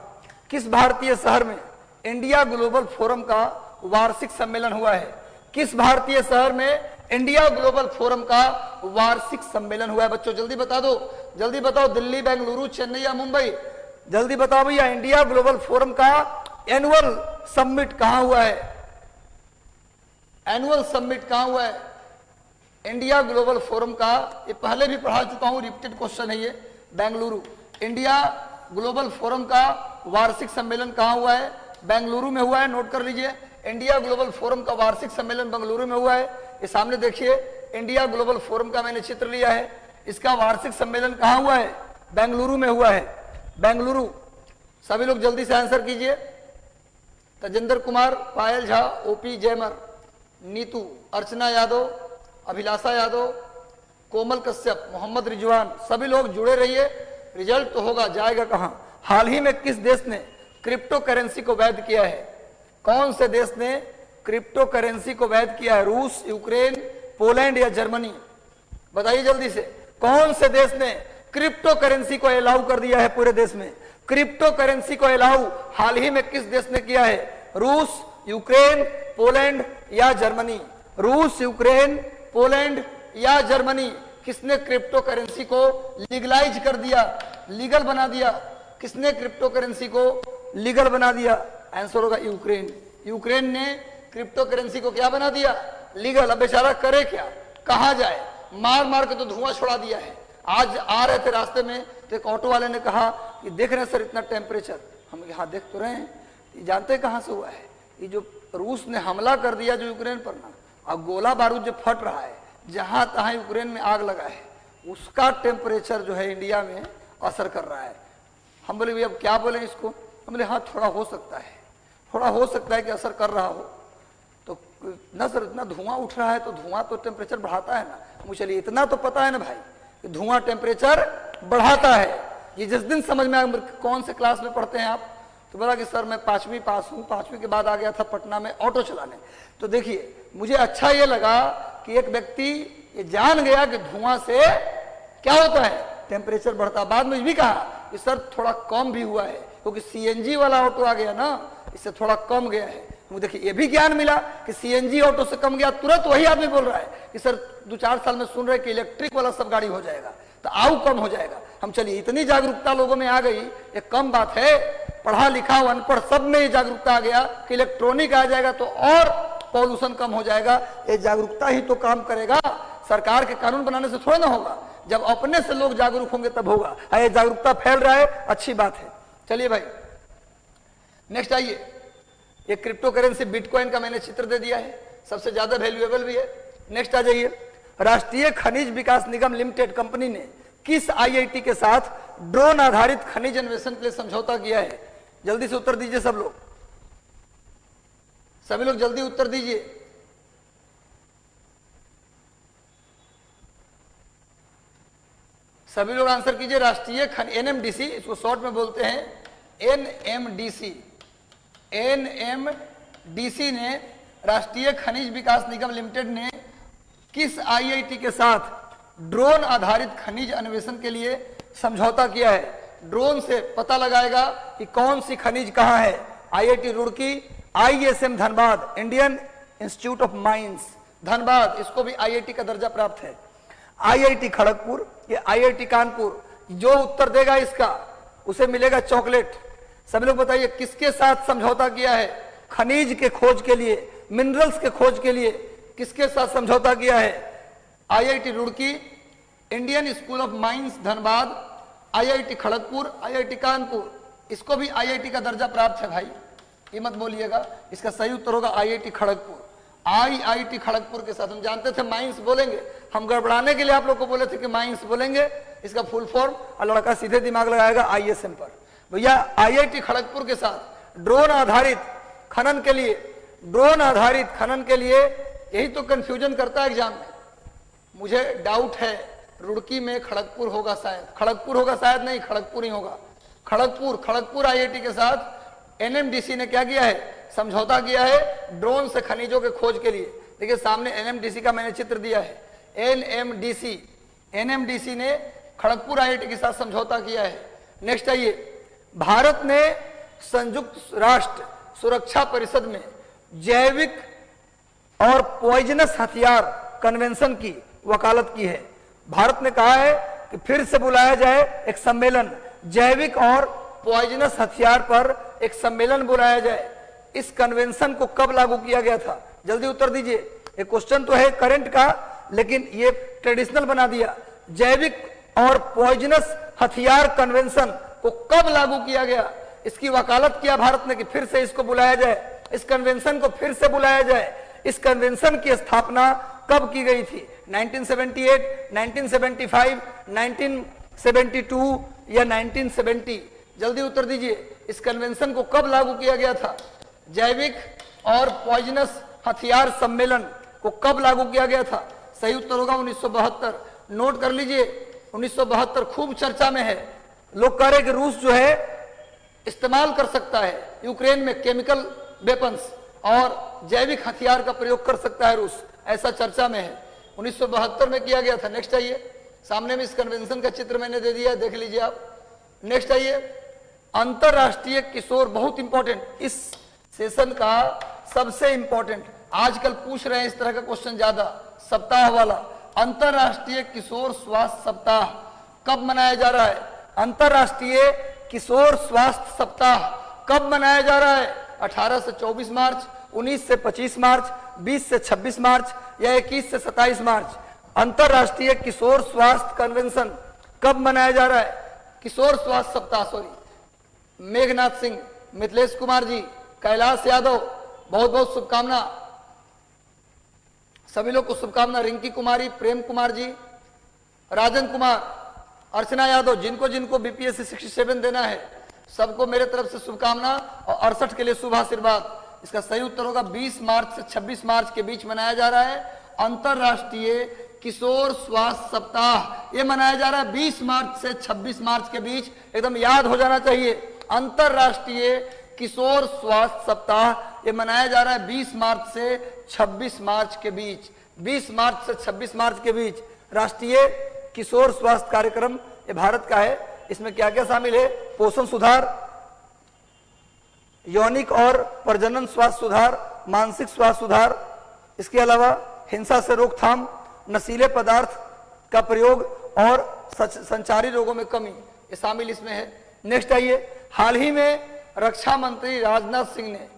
किस भारतीय शहर में इंडिया ग्लोबल फोरम का वार्षिक सम्मेलन हुआ है? किस भारतीय शहर में इंडिया ग्लोबल फोरम का वार्षिक सम्मेलन हुआ है? बच्चों जल्दी बता दो, जल्दी बताओ। दिल्ली, बेंगलुरु, चेन्नई या मुंबई? जल्दी बताओ भैया। इंडिया ग्लोबल फोरम का एनुअल समिट कहां हुआ है? एनुअल समिट कहां हुआ है? इंडिया ग्लोबल फोरम का, ये पहले भी पढ़ा चुका हूं, रिपीटेड क्वेश्चन है ये। बेंगलुरु। इंडिया ग्लोबल फोरम का वार्षिक सम्मेलन कहां हुआ है? बेंगलुरु में हुआ है। नोट कर लीजिए। इंडिया ग्लोबल फोरम का वार्षिक सम्मेलन बेंगलुरु में हुआ है। ये सामने देखिए, इंडिया ग्लोबल फोरम का मैंने चित्र लिया है। इसका वार्षिक सम्मेलन कहां हुआ है? बेंगलुरु में हुआ है। बेंगलुरु। सभी लोग जल्दी से आंसर कीजिए। तजेंद्र कुमार, पायल झा, ओपी जयमर, नीतू, अर्चना यादव, अभिलाषा यादव, कोमल कश्यप, मोहम्मद रिजवान, सभी लोग जुड़े रहिए। रिजल्ट तो होगा, जाएगा कहां? हाल ही में किस देश ने क्रिप्टो करेंसी को वैध किया है? कौन से देश ने क्रिप्टो करेंसी को वैध किया है? रूस, यूक्रेन, पोलैंड या जर्मनी? बताइए जल्दी से। कौन से देश ने क्रिप्टो करेंसी को अलाउ कर दिया है पूरे देश में? क्रिप्टो करेंसी को अलाउ हाल ही में किस देश ने किया है? रूस, यूक्रेन, पोलैंड या जर्मनी? रूस, यूक्रेन, पोलैंड या जर्मनी? किसने क्रिप्टो करेंसी को लीगलाइज कर दिया, लीगल बना दिया? किसने क्रिप्टो करेंसी को लीगल बना दिया? आंसर होगा यूक्रेन। यूक्रेन ने क्रिप्टो करेंसी को क्या बना दिया? लीगल। अब बेचारा करे क्या, कहां जाए? मार मार के तो धुआं छोड़ा दिया है। आज आ रहे थे रास्ते में तो एक ऑटो वाले ने कहा कि देख रहे हैं सर इतना टेम्परेचर। हम हाँ देख तो रहे हैं। जानते कहां से हुआ है? ये जो रूस ने हमला कर दिया जो यूक्रेन पर ना, अब गोला बारूद जो फट रहा है, जहां तहां यूक्रेन में आग लगा है, उसका टेम्परेचर जो है इंडिया में असर कर रहा है। हम बोले भैया अब क्या बोले इसको? हम बोले हाँ थोड़ा हो सकता है, थोड़ा हो सकता है कि असर कर रहा हो। तो ना सर इतना धुआं उठ रहा है तो धुआं तो टेम्परेचर बढ़ाता है ना। मुझे चलिए इतना तो पता है ना भाई कि धुआं टेम्परेचर बढ़ाता है। ये जिस दिन समझ में आया, कौन से क्लास में पढ़ते हैं आप? तो बोला कि सर मैं 5वीं पास हूँ, 5वीं के बाद आ गया था पटना में ऑटो चलाने। तो देखिए मुझे अच्छा ये लगा कि एक व्यक्ति ये जान गया कि धुआं से क्या होता है, टेम्परेचर बढ़ता। बाद में भी कहा कि सर थोड़ा कम भी हुआ है क्योंकि सीएनजी वाला ऑटो आ गया ना, इससे थोड़ा कम गया है। मुझे देखिए ये भी ज्ञान मिला कि सीएनजी ऑटो से कम गया, तुरंत वही आदमी बोल रहा है कि सर 2-4 साल में सुन रहे कि इलेक्ट्रिक वाला सब गाड़ी हो जाएगा, तो आऊ कम हो जाएगा। हम चलिए इतनी जागरूकता लोगों में आ गई, ये कम बात है, पढ़ा लिखा अनपढ़ सब में ये जागरूकता आ गया कि इलेक्ट्रॉनिक आ जाएगा तो और पॉल्यूशन कम हो जाएगा। ये जागरूकता ही तो काम करेगा, सरकार के कानून बनाने से थोड़ा ना होगा, जब अपने से लोग जागरूक होंगे तब होगा। ये जागरूकता फैल रहा है, अच्छी बात है। चलिए भाई नेक्स्ट आइए, ये क्रिप्टो करेंसी बिटकॉइन का मैंने चित्र दे दिया है, सबसे ज्यादा वैल्यूएबल भी है। नेक्स्ट आ जाइए, राष्ट्रीय खनिज विकास निगम लिमिटेड कंपनी ने किस आईआईटी के साथ ड्रोन आधारित खनिज अन्वेषण के लिए समझौता किया है? जल्दी से उत्तर दीजिए सब लोग, सभी लोग जल्दी उत्तर दीजिए। सभी लोग आंसर कीजिए। राष्ट्रीय एनएमडीसी, इसको शॉर्ट में बोलते हैं एनएमडीसी। एनएमडीसी ने, राष्ट्रीय खनिज विकास निगम लिमिटेड ने किस आईआईटी के साथ ड्रोन आधारित खनिज अन्वेषण के लिए समझौता किया है? ड्रोन से पता लगाएगा कि कौन सी खनिज कहां है। IIT Roorkee, ISM Dhanbad, Indian institute of mines Dhanbad, इसको भी आईआईटी का दर्जा प्राप्त है। आईआईटी खड़गपुर, ये आईआईटी कानपुर। जो उत्तर देगा इसका उसे मिलेगा चॉकलेट। सभी लोग बताइए किसके साथ समझौता किया है? खनिज के खोज के लिए, मिनरल्स के खोज के लिए किसके साथ समझौता किया है? IIT Roorkee, Indian school of mines Dhanbad, IIT Kharagpur, IIT Kanpur, इसको भी आईआईटी का दर्जा प्राप्त है। भाई ये मत बोलिएगा, इसका सही उत्तर होगा आईआईटी खड़गपुर। आईआईटी खड़गपुर के साथ, हम जानते थे माइंस बोलेंगे, हम गड़बड़ाने के लिए आप लोग को बोले थे कि माइंस बोलेंगे, इसका फुल फॉर्म, और लड़का सीधे दिमाग लगाएगा आईएसएम पर। भैया आईआईटी खड़गपुर के साथ ड्रोन आधारित खनन के लिए, ड्रोन आधारित खनन के लिए, यही तो कंफ्यूजन करता है एग्जाम में। मुझे डाउट है रुड़की में खड़गपुर होगा शायद, खड़गपुर होगा शायद, नहीं खड़गपुर ही होगा। खड़गपुर आईआईटी के साथ एनएमडीसी ने क्या किया है? समझौता किया है ड्रोन से खनिजों के खोज के लिए। देखिए सामने एनएमडीसी का मैंने चित्र दिया है। एनएमडीसी ने खड़गपुर आईआईटी के साथ समझौता किया है। नेक्स्ट आइए, भारत ने संयुक्त राष्ट्र सुरक्षा परिषद में जैविक और पॉइजनस हथियार कन्वेंशन की वकालत की है। भारत ने कहा है कि फिर से बुलाया जाए एक सम्मेलन, जैविक और पॉइजनस हथियार पर एक सम्मेलन बुलाया जाए। इस कन्वेंशन को कब लागू किया गया था? जल्दी उत्तर दीजिए। एक क्वेश्चन तो है करंट का, लेकिन ये ट्रेडिशनल बना दिया। जैविक और पॉइजनस हथियार कन्वेंशन को कब लागू किया गया? इसकी वकालत किया भारत ने कि फिर से इसको बुलाया जाए, इस कन्वेंशन को फिर से बुलाया जाए। इस कन्वेंशन की स्थापना कब की गई थी? 1978, 1975, 1972 या 1970? जल्दी उत्तर दीजिए। इस कन्वेंशन को कब लागू किया गया था? जैविक और पॉइजनस हथियार सम्मेलन को कब लागू किया गया था? सही उत्तर होगा 1972। नोट कर लीजिए, 1972 खूब चर्चा में है। लोग कह रहे कि रूस जो है इस्तेमाल कर सकता है यूक्रेन में केमिकल वेपन्स और जैविक हथियार का प्रयोग कर सकता है रूस, ऐसा चर्चा में है। 1972 में किया गया था। नेक्स्ट आइए, सामने में इस कन्वेंशन का चित्र मैंने दे दिया है, देख लीजिए आप। नेक्स्ट आइए, अंतरराष्ट्रीय किशोर, बहुत इंपॉर्टेंट, इस सेशन का सबसे इंपॉर्टेंट, आजकल पूछ रहे हैं इस तरह का क्वेश्चन ज्यादा, सप्ताह वाला। अंतरराष्ट्रीय किशोर स्वास्थ्य सप्ताह कब मनाया जा रहा है? अंतरराष्ट्रीय किशोर स्वास्थ्य सप्ताह कब मनाया जा रहा है? 18 से 24 मार्च, 19 से 25 मार्च, 20 से 26 मार्च या 21 से 27 मार्च? अंतरराष्ट्रीय किशोर स्वास्थ्य कन्वेंशन कब मनाया जा रहा है? किशोर स्वास्थ्य सप्ताह, सॉरी, मेघनाथ सिंह, मिथिलेश कुमार जी, कैलाश यादव, बहुत बहुत शुभकामना, सभी लोग को शुभकामना। रिंकी कुमारी, प्रेम कुमार जी, राजन कुमार, अर्चना यादव, जिनको जिनको बीपीएससी 67 देना है सबको मेरे तरफ से शुभकामना और 68 के लिए शुभ आशीर्वाद। इसका सही उत्तर होगा 20 मार्च से 26 मार्च के बीच मनाया जा रहा है अंतरराष्ट्रीय किशोर स्वास्थ्य सप्ताह। ये मनाया जा रहा है 20 मार्च से 26 मार्च के बीच, एकदम याद हो जाना चाहिए। अंतरराष्ट्रीय किशोर स्वास्थ्य सप्ताह ये मनाया जा रहा है 20 मार्च से 26 मार्च के बीच। 20 मार्च से 26 मार्च के बीच राष्ट्रीय किशोर स्वास्थ्य कार्यक्रम ये भारत का है। इसमें क्या क्या शामिल है? पोषण सुधार, यौनिक और प्रजनन स्वास्थ्य सुधार, मानसिक स्वास्थ्य सुधार, इसके अलावा हिंसा से रोकथाम, नशीले पदार्थ का प्रयोग और संचारी रोगों में कमी, ये शामिल इसमें है। नेक्स्ट आइए, हाल ही में रक्षा मंत्री राजनाथ सिंह ने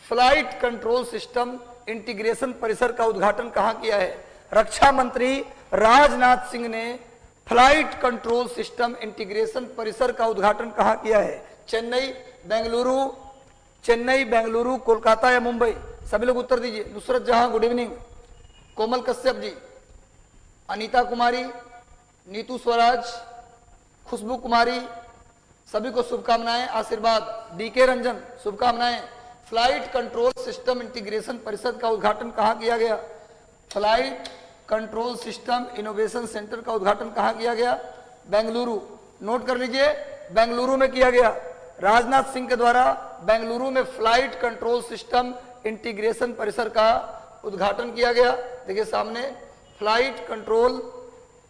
फ्लाइट कंट्रोल सिस्टम इंटीग्रेशन परिसर का उद्घाटन कहां किया है? रक्षा मंत्री राजनाथ सिंह ने फ्लाइट कंट्रोल सिस्टम इंटीग्रेशन परिसर का उद्घाटन कहां किया है? चेन्नई, बेंगलुरु, कोलकाता या मुंबई? सभी लोग उत्तर दीजिए। नुसरत जहां गुड इवनिंग, कोमल कश्यप जी, अनीता कुमारी, नीतू स्वराज, खुशबू कुमारी, सभी को शुभकामनाएं, आशीर्वाद। डीके रंजन, शुभकामनाएं। फ्लाइट कंट्रोल सिस्टम इंटीग्रेशन परिषद का उद्घाटन कहां किया गया? Flight control system innovation centre का उद्घाटन कहां किया गया? बेंगलुरु। नोट कर लीजिए, बेंगलुरु में किया गया। राजनाथ सिंह के द्वारा बेंगलुरु में फ्लाइट कंट्रोल सिस्टम इंटीग्रेशन परिसर का उद्घाटन किया गया। देखिए सामने, flight control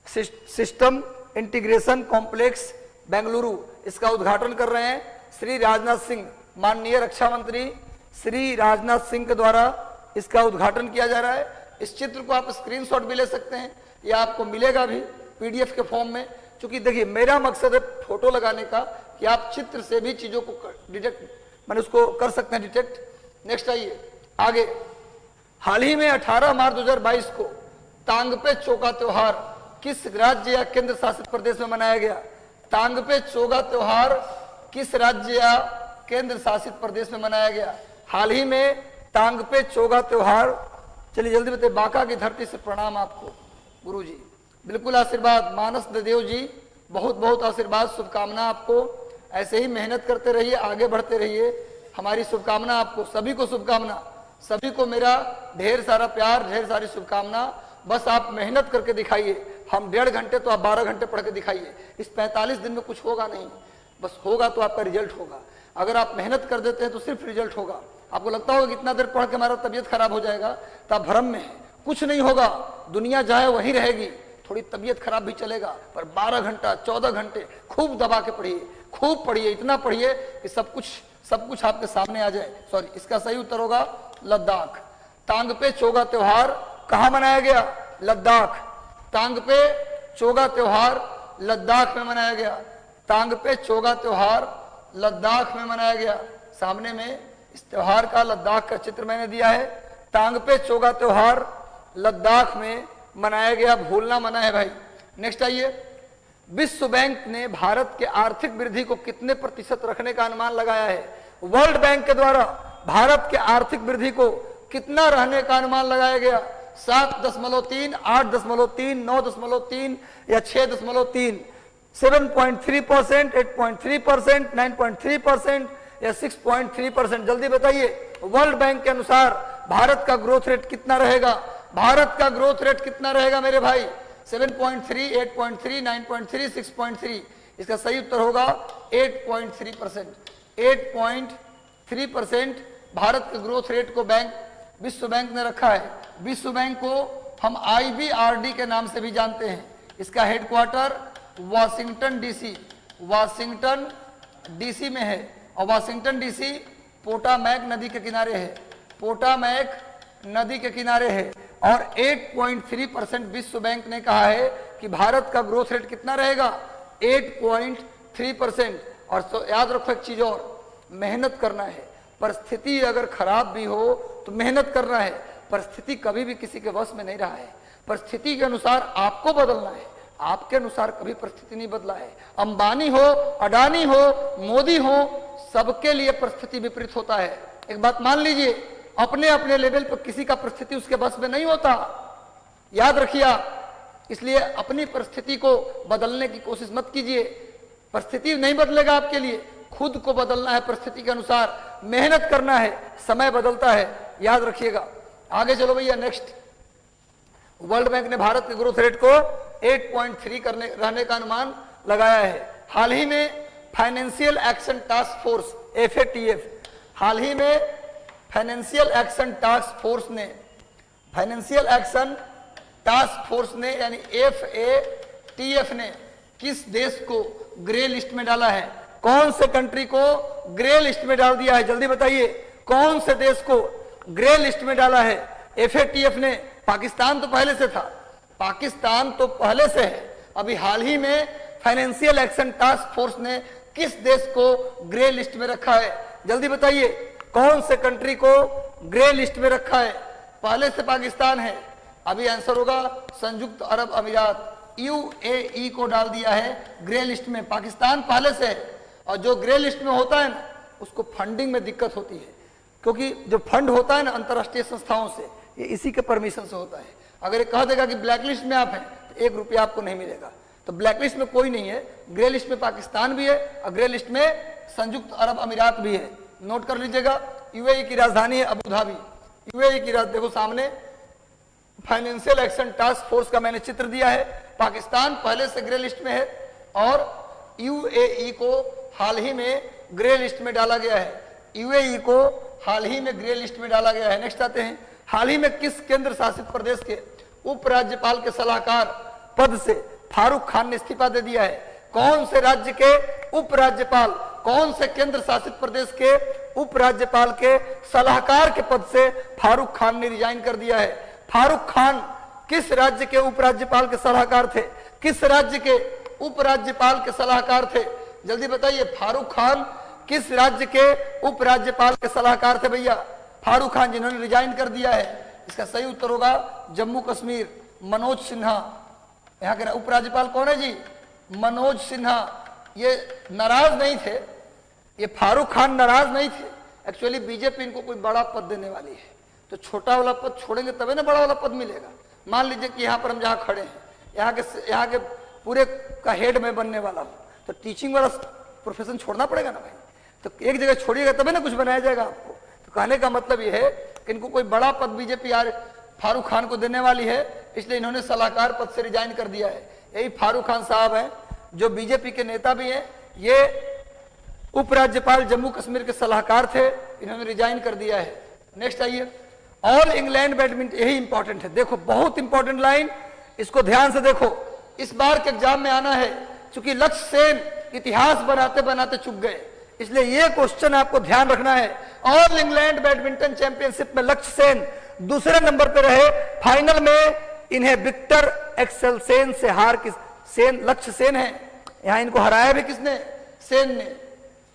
system integration complex Bengaluru, इसका उद्घाटन कर रहे हैं श्री राजनाथ सिंह, माननीय रक्षा मंत्री श्री राजनाथ सिंह के द्वारा इसका उद्घाटन किया जा रहा है। इस चित्र को आप स्क्रीनशॉट भी ले सकते हैं, या आपको मिलेगा भी पीडीएफ के फॉर्म में। क्योंकि देखिए मेरा मकसद है फोटो लगाने का कि आप चित्र से भी चीजों को डिटेक्ट, मैंने उसको कर सकते हैं डिटेक्ट। नेक्स्ट आइए आगे, हाल ही में 18 मार्च 2022 को तांगपे चोगा त्योहार किस राज्य या केंद्र शासित प्रदेश में मनाया गया? तांगपे चोगा त्योहार किस राज्य या केंद्र शासित प्रदेश में मनाया गया? हाल ही में तांगपे चोगा त्योहार, चलिए जल्दी बताइए। बांका की धरती से प्रणाम आपको गुरुजी, बिल्कुल आशीर्वाद। मानस देव जी, बहुत बहुत आशीर्वाद, शुभकामना आपको। ऐसे ही मेहनत करते रहिए, आगे बढ़ते रहिए, हमारी शुभकामना आपको, सभी को शुभकामना, सभी को मेरा ढेर सारा प्यार, ढेर सारी शुभकामना। बस आप मेहनत करके दिखाइए। हम 1.5 घंटे तो आप 12 घंटे पढ़ के दिखाइए। इस 45 दिन में कुछ होगा नहीं, बस होगा तो आपका रिजल्ट होगा। अगर आप मेहनत कर देते हैं तो सिर्फ रिजल्ट होगा। आपको लगता होगा कितना देर पढ़ के हमारा तबीयत खराब हो जाएगा, तो आप भ्रम में है, कुछ नहीं होगा। दुनिया जाए वहीं रहेगी, थोड़ी तबीयत खराब भी चलेगा, पर 12 घंटा 14 घंटे खूब दबा के पढ़िए, खूब पढ़िए, इतना पढ़िए कि सब कुछ आपके सामने आ जाए। सॉरी, इसका सही उत्तर होगा लद्दाख। तांगपे चोगा त्योहार कहां मनाया गया? लद्दाख। तांगपे चोगा त्योहार लद्दाख में मनाया गया। तांगपे चोगा त्योहार लद्दाख में मनाया गया। सामने में इस त्योहार का लद्दाख का चित्र मैंने दिया है। तांगपे चोगा त्योहार लद्दाख में मनाया गया, भूलना मना है भाई। नेक्स्ट आइए, विश्व बैंक ने भारत के आर्थिक वृद्धि को कितने प्रतिशत रखने का अनुमान लगाया है? वर्ल्ड बैंक के द्वारा भारत के आर्थिक वृद्धि को कितना रहने का अनुमान लगाया गया? 7.3, 8.3, 9.3 या 6.3? 7.3%, 8.3%, 9.3% या 6.3%? जल्दी बताइए, वर्ल्ड बैंक के अनुसार भारत का ग्रोथ रेट कितना रहेगा? भारत का ग्रोथ रेट कितना रहेगा मेरे भाई? 7.3, 8.3, 9.3, 6.3? इसका सही उत्तर होगा 8.3%। 8.3% भारत के ग्रोथ रेट को विश्व बैंक ने रखा है। विश्व बैंक को हम IBRD के नाम से भी जानते हैं। इसका हेडक्वार्टर वाशिंगटन डीसी में है, और वाशिंगटन डीसी पोटामैक नदी के किनारे है। पोटामैक नदी के किनारे है। और 8.3% विश्व बैंक ने कहा है कि भारत का ग्रोथ रेट कितना रहेगा? 8.3%। और याद रखो एक चीज और, मेहनत करना है। परिस्थिति अगर खराब भी हो तो मेहनत करना है। परिस्थिति कभी भी किसी के वश में नहीं रहा है, परिस्थिति के अनुसार आपको बदलना है। आपके अनुसार कभी परिस्थिति नहीं बदला है। अंबानी हो, अडानी हो, मोदी हो, सबके लिए परिस्थिति विपरीत होता है। एक बात मान लीजिए, अपने अपने लेवल पर किसी का परिस्थिति उसके बस में नहीं होता, याद रखिए आप। इसलिए अपनी परिस्थिति को बदलने की कोशिश मत कीजिए, परिस्थिति नहीं बदलेगा आपके लिए, खुद को बदलना है परिस्थिति के अनुसार, मेहनत करना है, समय बदलता है, याद रखिएगा। आगे चलो भैया, नेक्स्ट। वर्ल्ड बैंक ने भारत के ग्रोथ रेट को 8.3 रहने का अनुमान लगाया है। हाल ही में financial action task force FATF, हाल ही में फाइनेंशियल एक्शन टास्क फोर्स ने यानी FATF ने किस देश को ग्रे लिस्ट में डाला है? कौन से कंट्री को ग्रे लिस्ट में डाल दिया है? जल्दी बताइए, कौन से देश को ग्रे लिस्ट में डाला है एफएटीएफ ने? पाकिस्तान तो पहले से था, पाकिस्तान तो पहले से है। अभी हाल ही में फाइनेंशियल एक्शन टास्क फोर्स ने किस देश को ग्रे लिस्ट में रखा है? जल्दी बताइए, कौन से कंट्री को ग्रे लिस्ट में रखा है? पहले से पाकिस्तान है। अभी आंसर होगा संयुक्त अरब अमीरात, यूएई को डाल दिया है ग्रे लिस्ट में। पाकिस्तान पहले से है, और जो ग्रे लिस्ट में होता है ना, उसको फंडिंग में दिक्कत होती है, क्योंकि जो फंड होता है ना अंतरराष्ट्रीय संस्थाओं से, ये इसी के परमिशन से होता है। अगर ये कह देगा कि ब्लैक लिस्ट में आप हैं तो 1 रुपया आपको नहीं मिलेगा। तो ब्लैक लिस्ट में कोई नहीं है, ग्रे लिस्ट में पाकिस्तान भी है और ग्रे लिस्ट में संयुक्त अरब अमीरात भी है। नोट कर लीजिएगा, यूएई की राजधानी है अबू धाबी। यूएई की राजधानी देखो सामने, फाइनेंशियल एक्शन टास्क फोर्स का मैंने चित्र दिया है। पाकिस्तान पहले से ग्रे लिस्ट में है और यूएई को हाल ही में ग्रे लिस्ट में डाला गया है। यूएई को हाल ही में ग्रे लिस्ट में डाला गया है। नेक्स्ट आते हैं, हाल ही में किस केंद्र शासित प्रदेश के उपराज्यपाल के सलाहकार पद से फारूक खान ने इस्तीफा दे दिया है? कौन से राज्य के उपराज्यपाल, कौन से केंद्र शासित प्रदेश के उपराज्यपाल के सलाहकार के पद से फारूक खान ने रिजाइन कर दिया है? फारूक खान किस राज्य के उपराज्यपाल के सलाहकार थे? किस राज्य के उपराज्यपाल के सलाहकार थे? जल्दी बताइए, फारूक खान किस राज्य के उपराज्यपाल के सलाहकार थे भैया? फारूक खान, जिन्होंने रिजाइन कर दिया है। इसका सही उत्तर होगा जम्मू कश्मीर, मनोज सिन्हा। यहाँ के उपराज्यपाल कौन है जी? मनोज सिन्हा। ये नाराज नहीं थे, ये फारूक खान नाराज नहीं थे। एक्चुअली बीजेपी इनको कोई बड़ा पद देने वाली है, तो छोटा वाला पद छोड़ेंगे तभी ना बड़ा वाला पद मिलेगा। मान लीजिए कि यहाँ पर हम जहाँ खड़े हैं, यहाँ के पूरे का हेड में बनने वाला हूँ, तो टीचिंग वाला प्रोफेशन छोड़ना पड़ेगा ना भाई। तो एक जगह छोड़िएगा तभी ना कुछ बनाया जाएगा आपको। तो कहने का मतलब ये है कि इनको कोई बड़ा पद बीजेपी यार फारूक खान को देने वाली है, इसलिए इन्होंने सलाहकार पद से रिजाइन कर दिया है। यही फारूक खान साहब हैं, जो बीजेपी के नेता भी हैं। ये उपराज्यपाल जम्मू कश्मीर के सलाहकार थे, इन्होंने रिजाइन कर दिया है। नेक्स्ट आइए, ऑल इंग्लैंड बैडमिंटन, यही इंपॉर्टेंट है। देखो बहुत इंपॉर्टेंट लाइन, इसको ध्यान से देखो। इस बार के एग्जाम में आना है, क्योंकि लक्ष्य सेन इतिहास बनाते बनाते चुक गए, इसलिए ये क्वेश्चन आपको ध्यान रखना है। ऑल इंग्लैंड बैडमिंटन चैंपियनशिप में लक्ष्य सेन दूसरे नंबर पर रहे। फाइनल में इन्हें विक्टर एक्सेलसेन से हार, किस सेन, लक्ष्य सेन है, यहां इनको हराया भी किसने? सेन ने।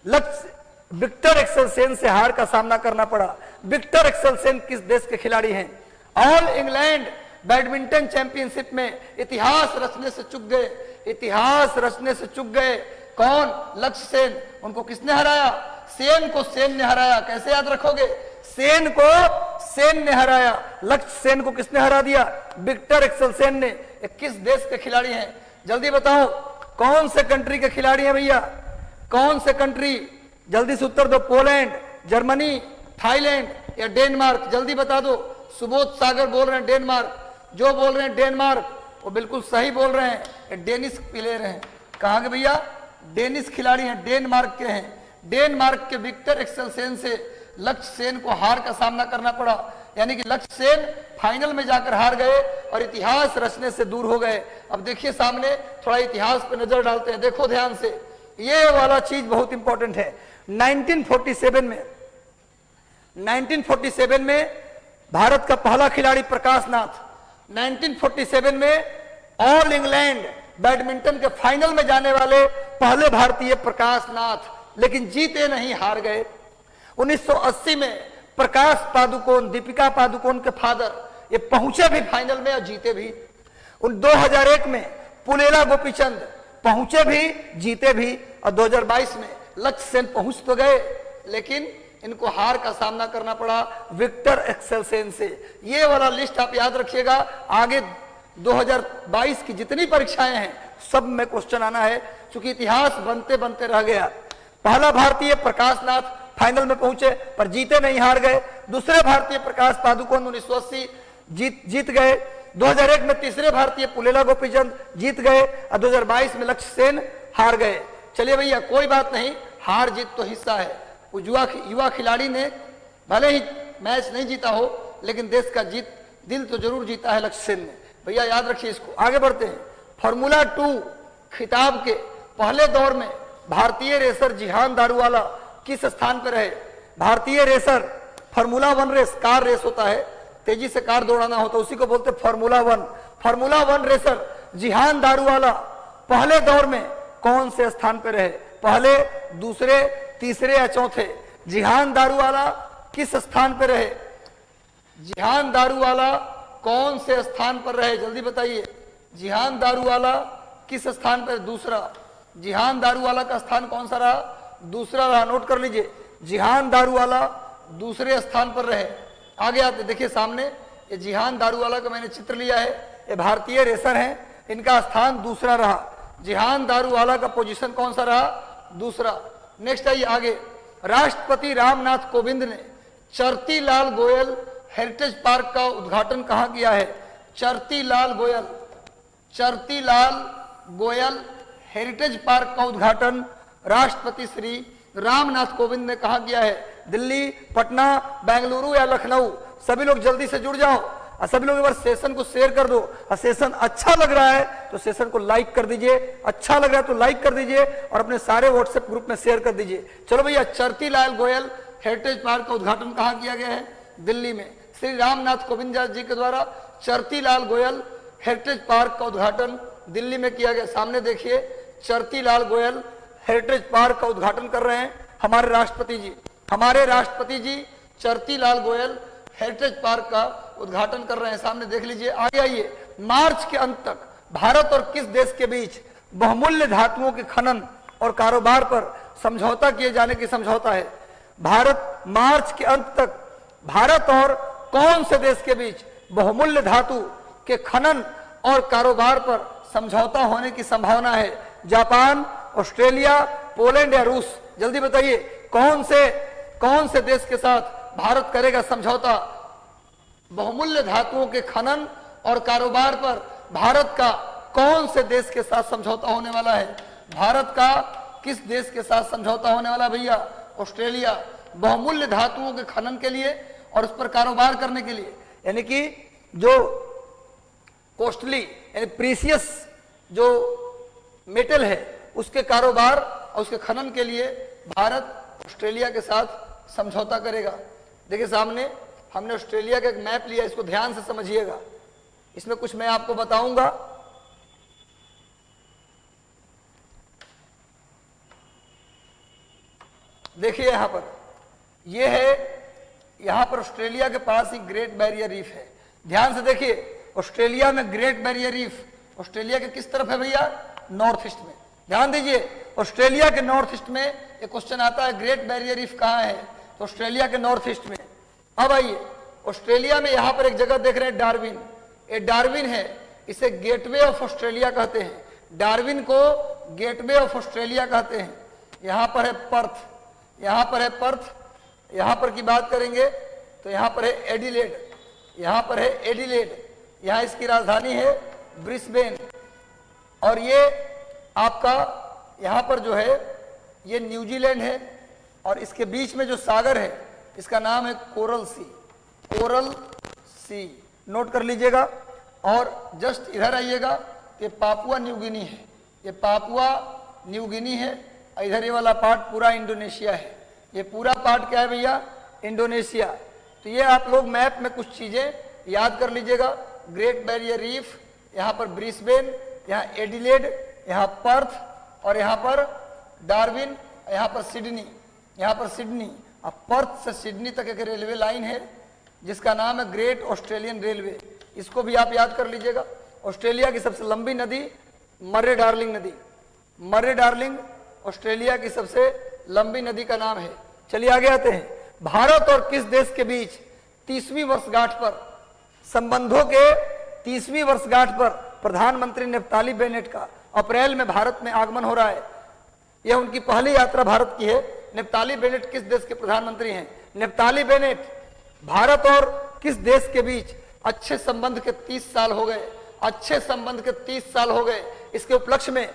लक्ष्य विक्टर एक्सेलसेन से हार का सामना करना पड़ा। विक्टर एक्सेलसेन किस देश के खिलाड़ी हैं? ऑल इंग्लैंड बैडमिंटन चैंपियनशिप में इतिहास रचने से चूक गए, इतिहास रचने से चूक गए। कौन? लक्ष्य सेन। उनको किसने हराया? सेन को सेन ने हराया। कैसे याद रखोगे? सेन को सेन ने हराया। लक्ष्य सेन को किसने हरा दिया? विक्टर एक्सेलसेन ने। किस देश के खिलाड़ी हैं? जल्दी बताओ, कौन से कंट्री के खिलाड़ी हैं भैया? कौन से कंट्री? जल्दी से उत्तर दो। पोलैंड, जर्मनी, थाईलैंड या डेनमार्क? जल्दी बता दो। सुबोध सागर बोल रहे हैं डेनमार्क। जो बोल रहे हैं डेनमार्क वो बिल्कुल सही बोल रहे हैं। डेनिश प्लेयर हैं। कहाँ के भैया? डेनिश खिलाड़ी हैं, डेनमार्क के हैं। डेनमार्क के विक्टर एक्सेलसेन से लक्ष्य सेन को हार का सामना करना पड़ा, यानी कि लक्ष्य सेन फाइनल में जाकर हार गए और इतिहास रचने से दूर हो गए। अब देखिए सामने, थोड़ा इतिहास पे नजर डालते हैं। देखो ध्यान से, ये वाला चीज बहुत इंपॉर्टेंट है। 1947 में भारत का पहला खिलाड़ी प्रकाश नाथ। 1947 में ऑल इंग्लैंड बैडमिंटन के फाइनल में जाने वाले पहले भारतीय प्रकाश नाथ, लेकिन जीते नहीं, हार गए। 1980 में प्रकाश पादुकोण, दीपिका पादुकोण के फादर, ये पहुंचे भी फाइनल में और जीते भी। 2001 में पुलेला गोपीचंद पहुंचे भी, जीते भी। और 2022 में लक्ष्य सेन पहुंच तो गए, लेकिन इनको हार का सामना करना पड़ा विक्टर एक्सेलसेन से। ये वाला लिस्ट आप याद रखिएगा। आगे 2022 की जितनी परीक्षाएं हैं सब में क्वेश्चन आना है, क्योंकि इतिहास बनते बनते रह गया। पहला भारतीय प्रकाश नाथ फाइनल में पहुंचे पर जीते नहीं, हार गए। दूसरे भारतीय प्रकाश पादुकोण 1980 जीत गए। 2001 में तीसरे भारतीय पुलेला गोपीचंद जीत गए और 2022 में लक्ष्य सेन हार गए। चलिए भैया, कोई बात नहीं, हार जीत तो हिस्सा है। युवा खिलाड़ी ने भले ही मैच नहीं जीता हो, लेकिन देश का दिल तो जरूर जीता है लक्ष्य सेन ने। भैया याद रखिए इसको। आगे बढ़ते हैं। फार्मूला 2 खिताब के पहले दौर में भारतीय रेसर जिहान दारूवाला किस स्थान पर रहे? भारतीय racer, formula 1 race, car race होता है, तेजी से कार दौड़ाना होता है, उसी को बोलते फार्मूला 1। फार्मूला 1 रेसर जिहान दारूवाला पहले दौर में कौन से स्थान पर रहे? पहले, दूसरे, तीसरे या चौथे? जिहान दारूवाला किस स्थान पर रहे? जिहान दारूवाला कौन से स्थान पर रहे? जल्दी बताइए। जिहान दारूवाला किस स्थान पर? दूसरा। जिहान दारूवाला का स्थान कौन सा रहा? दूसरा रहा। नोट कर लीजिए, जिहान दारूवाला दूसरे स्थान पर रहे। आगे आते देखिए सामने, ये जिहान दारूवाला का मैंने चित्र लिया है, ये भारतीय रेसर हैं, इनका स्थान दूसरा रहा। जिहान दारूवाला का पोजीशन कौन सा रहा? दूसरा। नेक्स्ट आइए आगे। राष्ट्रपति रामनाथ कोविंद ने चरती लाल गोयल हेरिटेज पार्क का उद्घाटन कहाँ किया है? चरती लाल गोयल हेरिटेज पार्क का उद्घाटन राष्ट्रपति श्री रामनाथ कोविंद ने कहाँ किया है? दिल्ली, पटना, बेंगलुरु या लखनऊ? सभी लोग जल्दी से जुड़ जाओ और सभी लोग एक बार सेशन को शेयर कर दो। और सेशन अच्छा लग रहा है तो सेशन को लाइक कर दीजिए, अच्छा लग रहा है तो लाइक कर दीजिए और अपने सारे व्हाट्सएप ग्रुप में शेयर कर दीजिए। चलो भैया, चरती लाल गोयल हेरिटेज पार्क का उद्घाटन कहाँ किया गया है? दिल्ली में। श्री रामनाथ कोविंद जी के द्वारा चरती लाल गोयल हेरिटेज पार्क का उद्घाटन दिल्ली में किया गया। सामने देखिए, चरती लाल गोयल हेरिटेज पार्क का उद्घाटन कर रहे हैं हमारे राष्ट्रपति जी। हमारे राष्ट्रपति जी चरती लाल गोयल हेरिटेज पार्क का उद्घाटन कर रहे हैं, सामने देख लीजिए। आगे आइए। मार्च के अंत तक भारत और किस देश के बीच बहुमूल्य धातुओं के खनन और कारोबार पर समझौता किए जाने की समझौता है? मार्च के अंत तक भारत और कौन से देश के बीच बहुमूल्य धातु के खनन और कारोबार पर समझौता होने की संभावना है? जापान, ऑस्ट्रेलिया, पोलैंड या रूस? जल्दी बताइए, कौन से देश के साथ भारत करेगा समझौता? बहुमूल्य धातुओं के खनन और कारोबार पर भारत का कौन से देश के साथ समझौता होने वाला है? भारत का किस देश के साथ समझौता होने वाला भैया? ऑस्ट्रेलिया। बहुमूल्य धातुओं के खनन के लिए और उस पर कारोबार करने के लिए, यानी कि जो कॉस्टली यानी प्रीसियस जो मेटल है उसके कारोबार और उसके खनन के लिए भारत ऑस्ट्रेलिया के साथ समझौता करेगा। देखिए सामने हमने ऑस्ट्रेलिया का एक मैप लिया, इसको ध्यान से समझिएगा, इसमें कुछ मैं आपको बताऊंगा। देखिए यहां पर, यह है, यहां पर ऑस्ट्रेलिया के पास ही ग्रेट बैरियर रीफ है। ध्यान से देखिए, ऑस्ट्रेलिया में ग्रेट बैरियर रीफ ऑस्ट्रेलिया के किस तरफ है भैया? नॉर्थ ईस्ट में। ध्यान दीजिए, ऑस्ट्रेलिया के नॉर्थ ईस्ट में एक क्वेश्चन आता है, ग्रेट बैरियर रीफ कहां है? तो ऑस्ट्रेलिया के नॉर्थ ईस्ट में। अब आइए, ऑस्ट्रेलिया में यहां पर एक जगह देख रहे हैं, डार्विन। ये डार्विन है, इसे गेटवे ऑफ ऑस्ट्रेलिया कहते हैं। डार्विन को गेटवे ऑफ ऑस्ट्रेलिया कहते हैं। यहां पर है पर्थ, यहां पर है पर्थ। यहां पर की बात करेंगे तो यहां पर है एडिलेड, यहां पर है एडिलेड, यहां इसकी राजधानी है ब्रिस्बेन। और ये आपका यहां पर जो है ये न्यूजीलैंड है और इसके बीच में जो सागर है इसका नाम है कोरल सी। कोरल सी नोट कर लीजिएगा। और जस्ट इधर आइएगा, ये पापुआ न्यू गिनी है, ये पापुआ न्यू गिनी है। इधर ये वाला पार्ट पूरा इंडोनेशिया है। ये पूरा पार्ट क्या है भैया? इंडोनेशिया। तो ये आप लोग मैप में कुछ चीजें याद कर लीजिएगा। ग्रेट बैरियर रीफ, यहाँ पर ब्रिस्बेन, यहाँ एडिलेड, यहाँ पर्थ और यहाँ पर डार्विन, यहाँ पर सिडनी, यहाँ पर सिडनी। अब पर्थ से सिडनी तक एक रेलवे लाइन है जिसका नाम है ग्रेट ऑस्ट्रेलियन रेलवे, इसको भी आप याद कर लीजिएगा। ऑस्ट्रेलिया की सबसे लंबी नदी मर्रे डार्लिंग नदी, मर्रे डार्लिंग ऑस्ट्रेलिया की सबसे लंबी नदी का नाम है। चलिए आगे आते हैं। भारत और किस देश के बीच 30वीं वर्षगांठ पर, संबंधों के 30वीं वर्षगांठ पर प्रधानमंत्री नेफ्ताली बेनेट का अप्रैल में भारत में आगमन हो रहा है? यह उनकी पहली यात्रा भारत की है। नेफ्ताली बेनेट किस देश के प्रधानमंत्री हैं? Naftali Bennett. भारत और किस देश के बीच अच्छे संबंध के 30 साल हो गए, अच्छे संबंध के 30 साल हो गए। इसके उपलक्ष्य में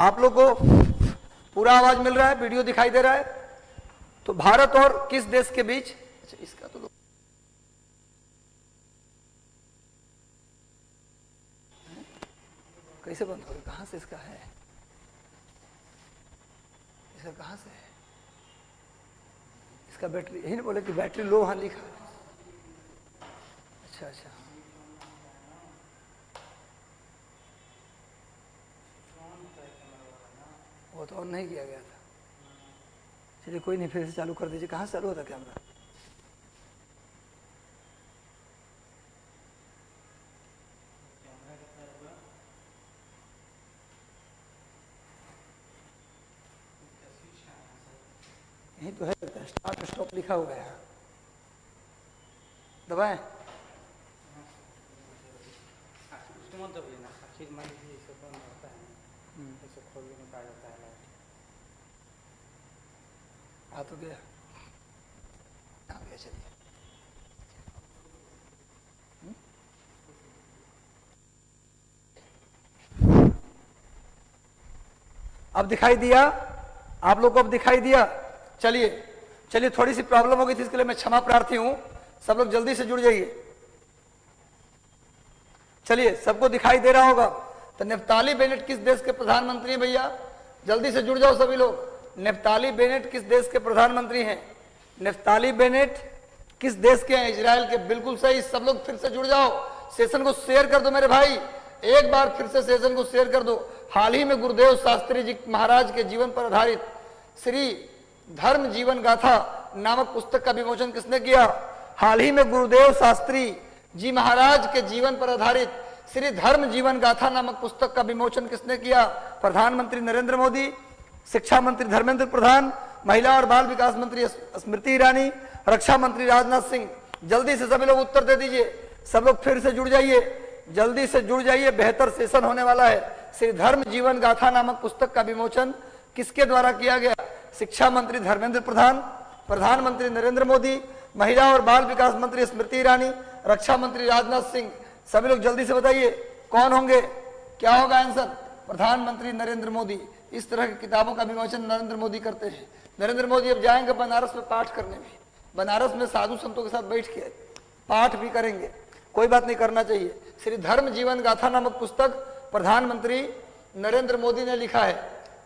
आप लोग को पूरा आवाज मिल रहा है, वीडियो दिखाई दे रहा है? तो भारत और किस देश के बीच, अच्छा इसका तो कैसे बंद हो गया? कहां से इसका है? इसका कहां से है? इसका बैटरी यही नहीं बोले कि बैटरी लो, वहां लिखा है। अच्छा अच्छा, वो तो ऑन नहीं किया गया था। चलिए कोई नहीं, फिर से चालू कर दीजिए। कहाँ से चालू होता कैमरा? यही तो है, स्टार्ट स्टॉप लिखा हुआ है। दबाएं। आ तो गया, आ गया। चलिए अब दिखाई दिया आप लोग को? अब दिखाई दिया? चलिए चलिए, थोड़ी सी प्रॉब्लम हो गई थी, इसके लिए मैं क्षमा प्रार्थी हूं। सब लोग जल्दी से जुड़ जाइए। चलिए, सबको दिखाई दे रहा होगा। तो नेफ्ताली बेनेट किस देश के प्रधानमंत्री हैं भैया? जल्दी से जुड़ जाओ सभी लोग। नेफ्ताली बेनेट किस देश के प्रधानमंत्री हैं? नेफ्ताली बेनेट किस देश के हैं? इजराइल के। बिल्कुल सही। सब लोग फिर से जुड़ जाओ। सेशन को शेयर कर दो मेरे भाई, एक बार फिर से सेशन को शेयर कर दो। हाल ही में गुरुदेव शास्त्री जी महाराज के जीवन पर आधारित श्री धर्म जीवन गाथा नामक पुस्तक का विमोचन किसने किया? हाल ही में गुरुदेव शास्त्री जी महाराज के जीवन पर आधारित श्री धर्म जीवन गाथा नामक पुस्तक का विमोचन किसने किया? प्रधानमंत्री नरेंद्र मोदी, शिक्षा मंत्री धर्मेंद्र प्रधान, महिला और बाल विकास मंत्री स्मृति ईरानी, रक्षा मंत्री राजनाथ सिंह। जल्दी से सभी लोग उत्तर दे दीजिए। सब लोग फिर से जुड़ जाइए, जल्दी से जुड़ जाइए, बेहतर सेशन होने वाला है। श्री धर्म जीवन गाथा नामक पुस्तक का विमोचन किसके द्वारा किया गया? शिक्षा मंत्री धर्मेंद्र प्रधान, प्रधानमंत्री नरेंद्र मोदी, महिला और बाल विकास मंत्री स्मृति ईरानी, रक्षा मंत्री राजनाथ सिंह। सभी लोग जल्दी से बताइए कौन होंगे? क्या होगा आंसर? प्रधानमंत्री नरेंद्र मोदी। इस तरह की किताबों का विमोचन नरेंद्र मोदी करते हैं। नरेंद्र मोदी अब जाएंगे बनारस में पाठ करने भी। बनारस में साधु संतों के साथ बैठ के पाठ भी करेंगे। कोई बात नहीं, करना चाहिए। श्री धर्म जीवन गाथा नामक पुस्तक प्रधानमंत्री नरेंद्र मोदी ने लिखा है।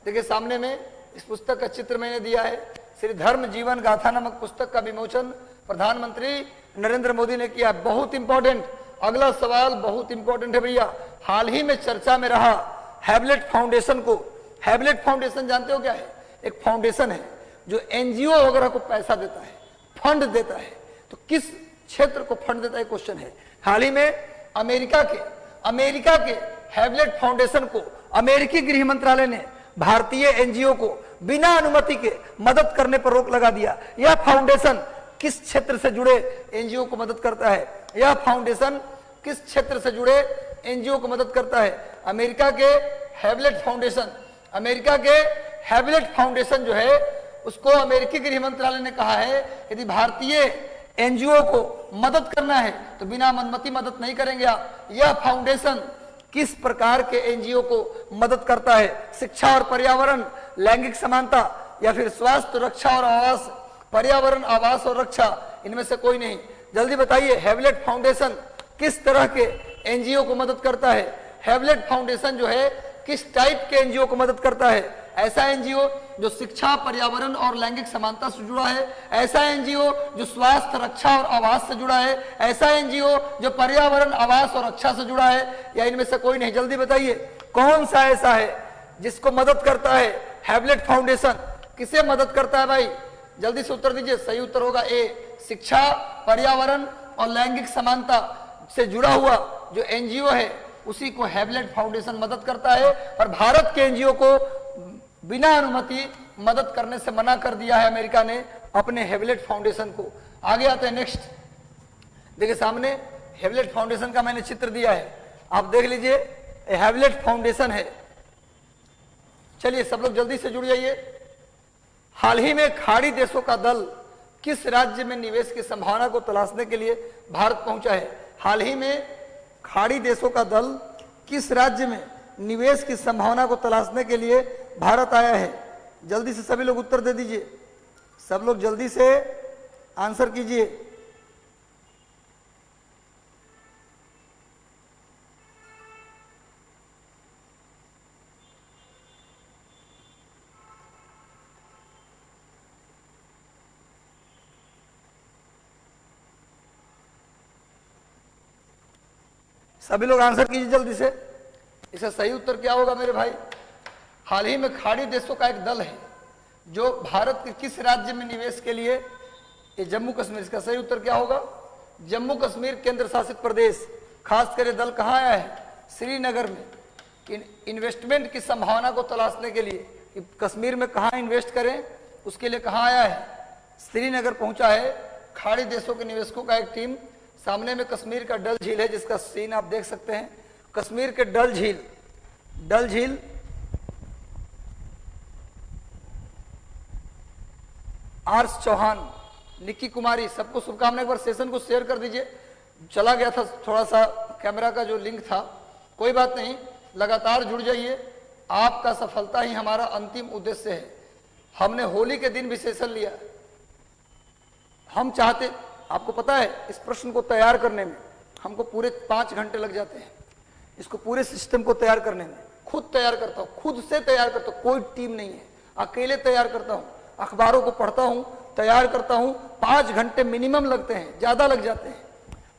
देखिए सामने में इस पुस्तक का चित्र मैंने दिया है। श्री धर्म जीवन गाथा नामक पुस्तक का विमोचन प्रधानमंत्री नरेंद्र मोदी ने किया। बहुत इंपॉर्टेंट अगला सवाल, बहुत इंपॉर्टेंट है भैया। हाल ही में चर्चा में रहा हैवलेट फाउंडेशन को। हैवलेट फाउंडेशन जानते हो क्या है? एक फाउंडेशन है जो एनजीओ वगैरह को पैसा देता है, फंड देता है। तो किस क्षेत्र को फंड देता है, क्वेश्चन है। हाल ही में अमेरिका के हैवलेट फाउंडेशन को अमेरिकी गृह मंत्रालय ने भारतीय एनजीओ को बिना अनुमति के मदद करने पर रोक लगा दिया। यह फाउंडेशन किस क्षेत्र से जुड़े एनजीओ को मदद करता है? यह फाउंडेशन किस क्षेत्र से जुड़े एनजीओ को मदद करता है? अमेरिका के हैवलेट फाउंडेशन। अमेरिका के हैवलेट फाउंडेशन जो है उसको अमेरिकी गृह मंत्रालय ने कहा है यदि भारतीय एनजीओ को मदद करना है तो बिना अनुमति मदद नहीं करेंगे आप। यह फाउंडेशन किस प्रकार के एनजीओ को मदद करता है? शिक्षा और पर्यावरण, लैंगिक समानता, या फिर स्वास्थ्य, रक्षा और आवास, पर्यावरण, आवास और रक्षा, इनमें से कोई नहीं। जल्दी बताइए हैवलेट फाउंडेशन किस तरह के एनजीओ को मदद करता है? हैवलेट फाउंडेशन जो है किस टाइप के एनजीओ को मदद करता है? ऐसा एनजीओ जो शिक्षा, पर्यावरण और लैंगिक समानता से जुड़ा है, ऐसा एनजीओ जो स्वास्थ्य, रक्षा और आवास से जुड़ा है, ऐसा एनजीओ जो पर्यावरण, आवास और रक्षा से जुड़ा है, या इनमें से कोई नहीं? जल्दी बताइए कौन सा ऐसा है जिसको मदद करता है हैवलेट फाउंडेशन? किसे मदद करता है भाई? जल्दी से उत्तर दीजिए। सही उत्तर होगा ए, शिक्षा, पर्यावरण और लैंगिक समानता से जुड़ा हुआ जो एनजीओ है उसी को हैवलेट फाउंडेशन मदद करता है। और भारत के एनजीओ को बिना अनुमति मदद करने से मना कर दिया है अमेरिका ने अपने हैवलेट फाउंडेशन को। आगे आते हैं नेक्स्ट। देखिए सामने हैवलेट फाउंडेशन का मैंने चित्र दिया है, आप देख लीजिए। हैवलेट फाउंडेशन है। चलिए सब लोग जल्दी से जुड़ जाइए। हाल ही में खाड़ी देशों का दल किस राज्य में निवेश की संभावना को तलाशने के लिए भारत पहुंचा है? हाल ही में खाड़ी देशों का दल किस राज्य में निवेश की संभावना को तलाशने के लिए भारत आया है? जल्दी से सभी लोग उत्तर दे दीजिए, सब लोग जल्दी से आंसर कीजिए। सभी लोग आंसर कीजिए जल्दी से। इसका सही उत्तर क्या होगा मेरे भाई? हाल ही में खाड़ी देशों का एक दल है जो भारत के किस राज्य में निवेश के लिए? ये जम्मू कश्मीर। इसका सही उत्तर क्या होगा? जम्मू कश्मीर केंद्र शासित प्रदेश। खासकर ये दल कहाँ आया है? श्रीनगर में। इन्वेस्टमेंट की संभावना को तलाशने के लिए कि कश्मीर में कहाँ इन्वेस्ट करें, उसके लिए कहाँ आया है? श्रीनगर पहुंचा है। खाड़ी देशों के निवेशकों का एक टीम। सामने में कश्मीर का डल झील है जिसका सीन आप देख सकते हैं। कश्मीर के डल झील आर्स चौहान, निक्की कुमारी, सबको शुभकामनाएं। एक बार सेशन को शेयर कर दीजिए। चला गया था थोड़ा सा कैमरा का जो लिंक था, कोई बात नहीं, लगातार जुड़ जाइए। आपका सफलता ही हमारा अंतिम उद्देश्य है। हमने होली के दिन भी सेशन लिया। हम चाहते, आपको पता है इस प्रश्न को तैयार करने में हमको पूरे 5 घंटे लग जाते हैं। इसको पूरे सिस्टम को तैयार करने में खुद तैयार करता हूं, खुद से तैयार करता हूं, कोई टीम नहीं है, अकेले तैयार करता हूं। अखबारों को पढ़ता हूं, तैयार करता हूं, 5 घंटे मिनिमम लगते हैं, ज्यादा लग जाते हैं।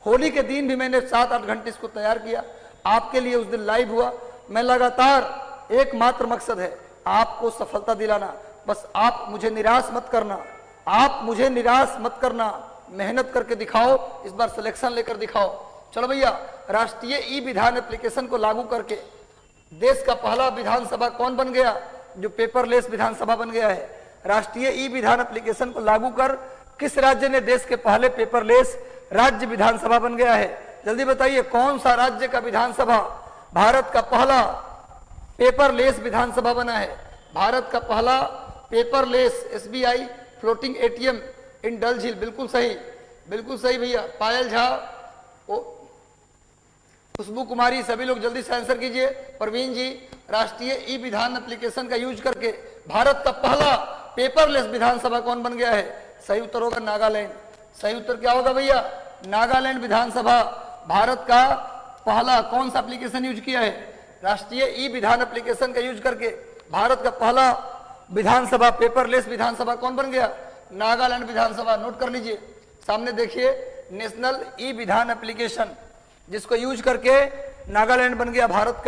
होली के दिन भी मैंने 7-8 घंटे इसको तैयार किया, आपके लिए उस दिन लाइव हुआ। मैं लगातार, एकमात्र मकसद है आपको सफलता दिलाना। बस आप मुझे निराश मत करना, आप मुझे निराश मत करना। मेहनत करके दिखाओ, इस बार सिलेक्शन लेकर दिखाओ। चलो भैया, राष्ट्रीय ई विधान एप्लीकेशन को लागू करके देश का पहला विधानसभा कौन बन गया? जो पेपरलेस विधानसभा बन गया है। राष्ट्रीय ई विधान एप्लीकेशन को लागू कर किस राज्य ने देश के पहले पेपरलेस राज्य विधानसभा बन गया है? जल्दी बताइए, कौन सा राज्य का विधानसभा भारत का पहला पेपरलेस विधानसभा बना है? भारत का पहला पेपरलेस एसबीआई फ्लोटिंग एटीएम इन डल झील। बिल्कुल सही भैया। पायल झा, खुशबू कुमारी, सभी लोग जल्दी से आंसर कीजिए। प्रवीण जी, राष्ट्रीय ई विधान एप्लीकेशन का यूज करके भारत का पहला पेपरलेस विधानसभा कौन बन गया है? सही उत्तर होगा नागालैंड। सही उत्तर क्या होगा भैया? नागालैंड विधानसभा भारत का पहला कौन सा एप्लीकेशन यूज किया है? राष्ट्रीय ई विधान एप्लीकेशन का यूज करके भारत का पहला विधानसभा, पेपरलेस विधानसभा कौन बन गया? नागालैंड विधानसभा। नोट कर लीजिए, सामने देखिए, नेशनल ई विधान एप्लीकेशन, जिसको यूज करके नागालैंड बन गया भारत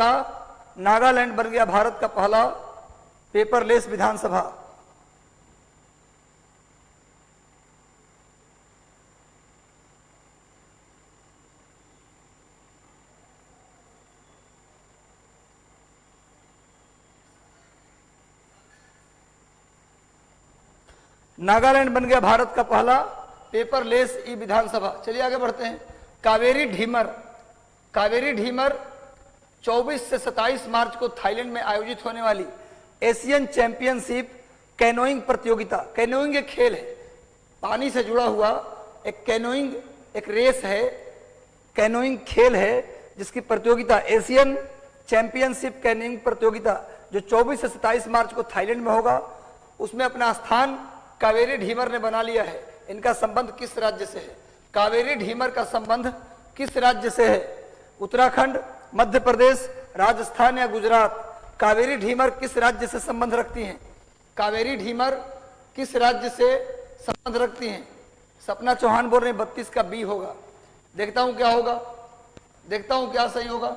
का पहला पेपरलेस विधानसभा। नागालैंड बन गया भारत का पहला पेपरलेस ई विधानसभा। चलिए आगे बढ़ते हैं। कावेरी ढीमर 24 से 27 मार्च को थाईलैंड में आयोजित होने वाली एशियन चैंपियनशिप कैनोइंग प्रतियोगिता। कैनोइंग एक खेल है, पानी से जुड़ा हुआ एक कैनोइंग, एक रेस है, कैनोइंग खेल है, जिसकी प्रतियोगिता एशियन चैंपियनशिप कैनोइंग प्रतियोगिता जो 24 से 27 मार्च को थाईलैंड में होगा, उसमें अपना स्थान कावेरी ढीमर ने बना लिया है। इनका संबंध किस राज्य से है? कावेरी ढीमर का संबंध किस राज्य से है? उत्तराखंड, मध्य प्रदेश, राजस्थान या गुजरात? कावेरी ढीमर किस राज्य से संबंध रखती हैं? कावेरी ढीमर किस राज्य से संबंध रखती हैं? सपना चौहान बोल रहे 32 का बी होगा। देखता हूं क्या होगा, देखता हूं क्या सही होगा।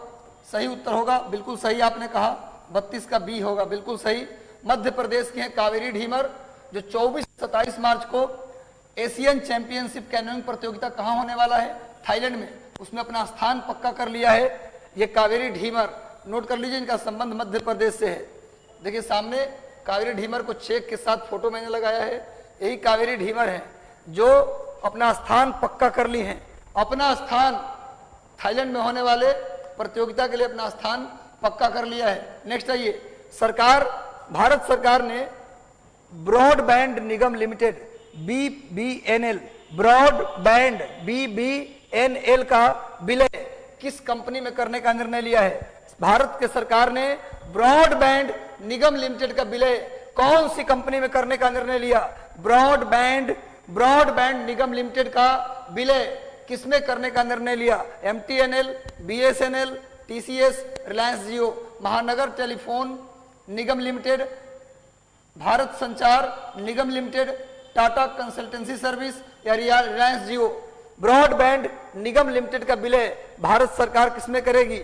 सही उत्तर होगा, बिल्कुल सही आपने कहा, 32 का बी होगा, बिल्कुल सही। मध्य प्रदेश की है कावेरी ढीमर, जो 24-27 मार्च को एशियन चैंपियनशिप कैनोइंग प्रतियोगिता कहां होने वाला है? थाईलैंड में। उसमें अपना स्थान पक्का कर लिया है ये कावेरी ढीमर। नोट कर लीजिए, इनका संबंध मध्य प्रदेश से है। देखिए सामने कावेरी ढीमर को चेक के साथ फोटो मैंने लगाया है, यही कावेरी ढीमर है जो अपना स्थान पक्का कर ली है। अपना स्थान थाईलैंड में होने वाले प्रतियोगिता के लिए अपना स्थान पक्का कर लिया है। नेक्स्ट आइए, भारत सरकार ने ब्रॉडबैंड निगम लिमिटेड BBNL, ब्रॉडबैंड BBNL का विलय किस कंपनी में करने का निर्णय लिया है? भारत के सरकार ने ब्रॉडबैंड निगम लिमिटेड का विलय कौन सी कंपनी में करने का निर्णय लिया? ब्रॉडबैंड निगम लिमिटेड का विलय किसमें करने का निर्णय लिया? एमटीएनएल, बीएसएनएल, टीसीएस, रिलायंस जियो, महानगर टेलीफोन निगम लिमिटेड, भारत संचार निगम लिमिटेड, टाटा कंसल्टेंसी सर्विस या रिलायंस जियो? ब्रॉडबैंड निगम लिमिटेड का विलय भारत सरकार किसमें करेगी?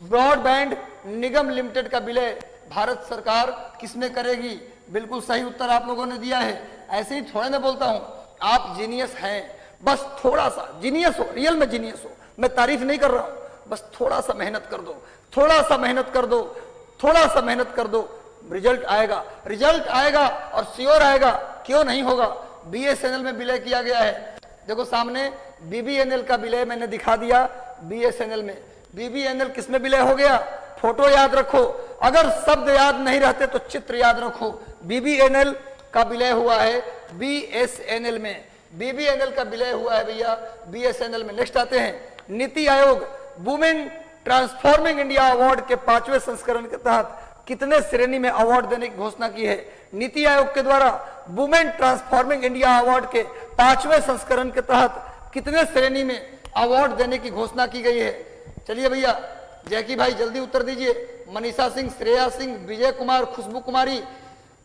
ब्रॉडबैंड निगम लिमिटेड का विलय भारत सरकार किसमें करेगी? बिल्कुल सही उत्तर आप लोगों ने दिया है। ऐसे ही थोड़े ना बोलता हूं, आप जीनियस हैं, बस थोड़ा सा जीनियस हो, रियल में जीनियस हो, मैं तारीफ नहीं कर रहा हूं, बस थोड़ा सा मेहनत कर दो, थोड़ा सा मेहनत कर दो, थोड़ा सा मेहनत कर दो, रिजल्ट आएगा, रिजल्ट आएगा और श्योर आएगा, क्यों नहीं होगा? बीएसएनएल में विलय किया गया है, देखो सामने बीबीएनएल का विलय मैंने दिखा दिया। बीएसएनएल में, बीबीएनएल किसमें विलय हो गया? फोटो याद रखो, अगर शब्द याद नहीं रहते तो चित्र याद रखो। बीबीएनएल का विलय हुआ है बीएसएनएल में, बीबीएनएल का विलय हुआ है भैया बीएसएनएल में। नेक्स्ट आते हैं, NITI Aayog women transforming India award के 5वें संस्करण के तहत कितने श्रेणी में अवार्ड देने की घोषणा की है? नीति आयोग के द्वारा वुमेन ट्रांसफॉर्मिंग इंडिया अवार्ड के 5वें संस्करण के तहत कितने श्रेणी में अवार्ड देने की घोषणा की गई है? चलिए भैया, जैकी भाई जल्दी उत्तर दीजिए। मनीषा सिंह, श्रेया सिंह, विजय कुमार, खुशबू कुमारी,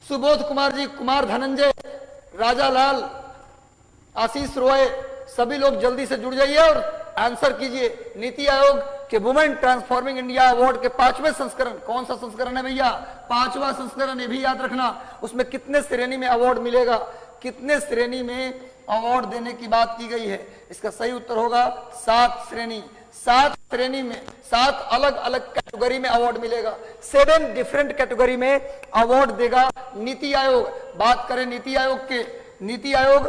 सुबोध कुमार जी, कुमार धनंजय, राजा लाल, आशीष रॉय, सभी लोग जल्दी से जुड़ जाइए और आंसर कीजिए। नीति आयोग के वुमेन ट्रांसफॉर्मिंग इंडिया अवार्ड के 5वें संस्करण, कौन सा संस्करण है भैया? 5वां संस्करण, ये भी याद रखना। उसमें कितने श्रेणी में अवार्ड मिलेगा, कितने श्रेणी में अवार्ड देने की बात की गई है? इसका सही उत्तर होगा 7 श्रेणी। 7 श्रेणी में 7 अलग अलग कैटेगरी में अवार्ड मिलेगा, 7 डिफरेंट कैटेगरी में अवार्ड देगा नीति आयोग। बात करें नीति आयोग के, नीति आयोग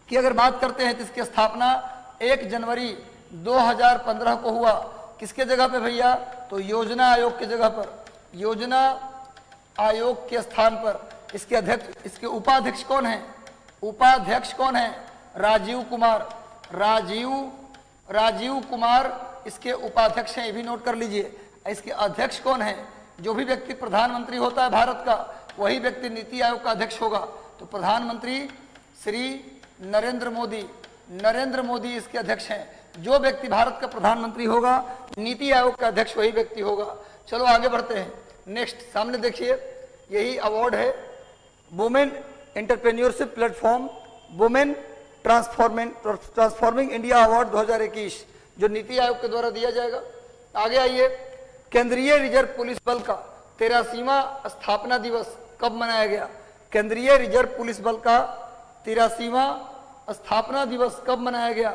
की अगर बात करते हैं तो इसकी स्थापना 1 जनवरी 2015 को हुआ। किसके जगह पे भैया? तो योजना आयोग के जगह पर, योजना आयोग के स्थान पर। इसके अध्यक्ष, इसके उपाध्यक्ष कौन है? उपाध्यक्ष कौन है? राजीव कुमार, राजीव कुमार इसके उपाध्यक्ष हैं, ये भी नोट कर लीजिए। इसके अध्यक्ष कौन है? जो भी व्यक्ति प्रधानमंत्री होता है भारत का, वही व्यक्ति नीति आयोग का अध्यक्ष होगा। तो प्रधानमंत्री श्री नरेंद्र मोदी इसके अध्यक्ष हैं। जो व्यक्ति भारत का प्रधानमंत्री होगा, नीति आयोग का अध्यक्ष वही व्यक्ति होगा। चलो आगे बढ़ते हैं। नेक्स्ट सामने देखिए, यही अवार्ड है women entrepreneurship platform women transforming India award 2021, जो नीति आयोग के द्वारा दिया जाएगा। आगे आइए, केंद्रीय रिजर्व पुलिस बल का 83वां स्थापना दिवस कब मनाया गया? केंद्रीय रिजर्व पुलिस बल का 83वां स्थापना दिवस कब मनाया गया?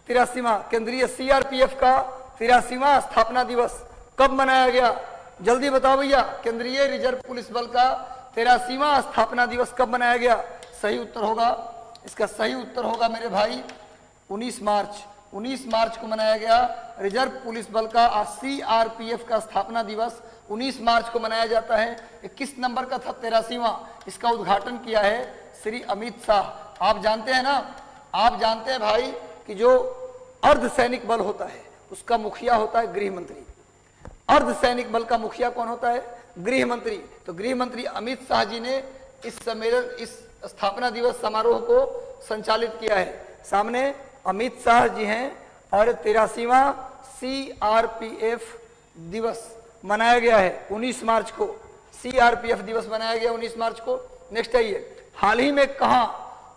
83वां केंद्रीय सीआरपीएफ का 83वां स्थापना दिवस कब मनाया गया? जल्दी बताओ भैया, केंद्रीय रिजर्व पुलिस बल का 83वां स्थापना दिवस कब मनाया गया? सही उत्तर होगा, इसका सही उत्तर होगा मेरे भाई 19 मार्च को मनाया गया। रिजर्व पुलिस बल का सीआरपीएफ का स्थापना दिवस 19 मार्च को मनाया जाता है। 21 नंबर का था 83वां, इसका उद्घाटन किया है श्री अमित शाह। आप जानते हैं ना, आप जानते हैं भाई कि जो अर्धसैनिक बल होता है उसका मुखिया होता है गृह मंत्री। अर्धसैनिक बल का मुखिया कौन होता है? गृह मंत्री। तो गृह मंत्री अमित शाह जी ने इस सम्मेलन, इस स्थापना दिवस समारोह को संचालित किया है। सामने अमित शाह जी हैं और 83वां सीआरपीएफ दिवस मनाया गया है 19 मार्च को। सीआरपीएफ दिवस मनाया गया 19 मार्च को। नेक्स्ट आइए, हाल ही में कहां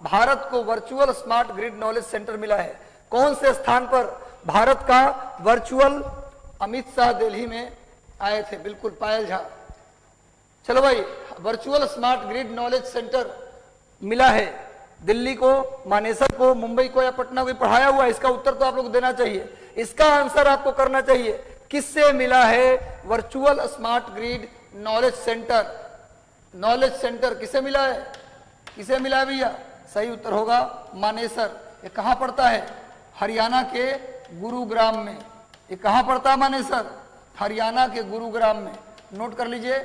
भारत को virtual smart grid knowledge centre मिला है? कौन से स्थान पर भारत का वर्चुअल? अमित शाह दिल्ली में आए थे, बिल्कुल पायल झा। चलो भाई, virtual smart grid knowledge centre मिला है दिल्ली को, मानेसर को, मुंबई को या पटना को पढ़ाया हुआ है? इसका उत्तर तो आप लोग देना चाहिए, इसका आंसर आपको करना चाहिए। किससे मिला है virtual smart grid knowledge centre? Knowledge centre किसे मिला है? किसे मिला है भैया? सही उत्तर होगा मानेसर। ये कहां पड़ता है? हरियाणा के गुरुग्राम में। ये कहां पड़ता है मानेसर? हरियाणा के गुरुग्राम में। नोट कर लीजिए,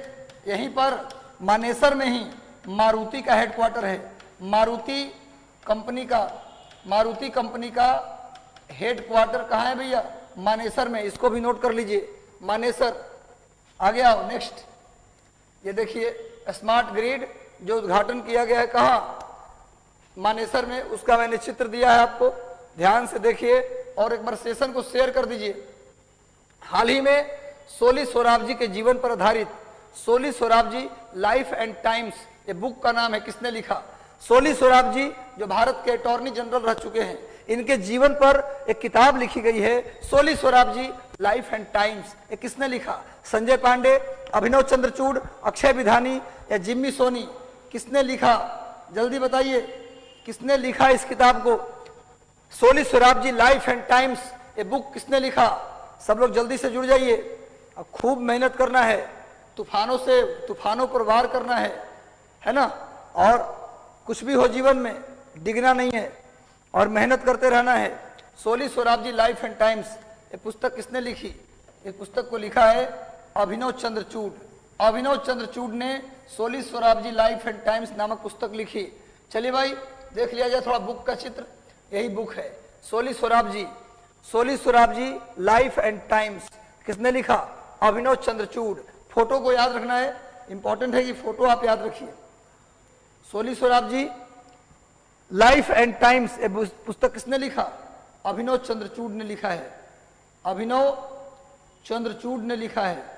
यहीं पर मानेसर में ही मारुति का हेडक्वार्टर है। मारुति कंपनी का हेडक्वार्टर कहाँ है भैया? मानेसर में। इसको भी नोट कर लीजिए, मानेसर, आगे आओ नेक्स्ट। ये देखिए स्मार्ट ग्रिड जो उद्घाटन किया गया है कहाँ, मानेसर में, उसका मैंने चित्र दिया है आपको, ध्यान से देखिए और एक बार सेशन को शेयर कर दीजिए। हाल ही में सोली सोराबजी के जीवन पर आधारित Soli Sorabjee life and times, ये बुक का नाम है, किसने लिखा? सोली सोराबजी जो भारत के अटॉर्नी जनरल रह चुके हैं, इनके जीवन पर एक किताब लिखी गई है, Soli Sorabjee life and times. ये किसने लिखा? संजय पांडे, अभिनव चंद्रचूड़, अक्षय विधानी या जिम्मी सोनी? किसने लिखा? जल्दी बताइए किसने लिखा इस किताब को? Soli Sorabjee life and times, ये बुक किसने लिखा? सब लोग जल्दी से जुड़ जाइए। अब खूब मेहनत करना है, तूफानों पर वार करना है ना, और कुछ भी हो जीवन में डिगना नहीं है और मेहनत करते रहना है। Soli Sorabjee life and times, ये पुस्तक किसने लिखी? ये पुस्तक को लिखा है अभिनव चंद्रचूड़। अभिनव चंद्रचूड़ ने Soli Sorabjee life and times नामक पुस्तक लिखी। चलिए भाई देख लिया जाए थोड़ा बुक का चित्र, यही बुक है Soli Sorabjee, Soli Sorabjee life and times. किसने लिखा? अभिनव चंद्रचूड़। फोटो को याद रखना है, इंपॉर्टेंट है कि फोटो आप याद रखिए। Soli Sorabjee life and times, ये पुस्तक किसने लिखा? अभिनव चंद्रचूड़ ने लिखा है, अभिनव चंद्रचूड़ ने लिखा है।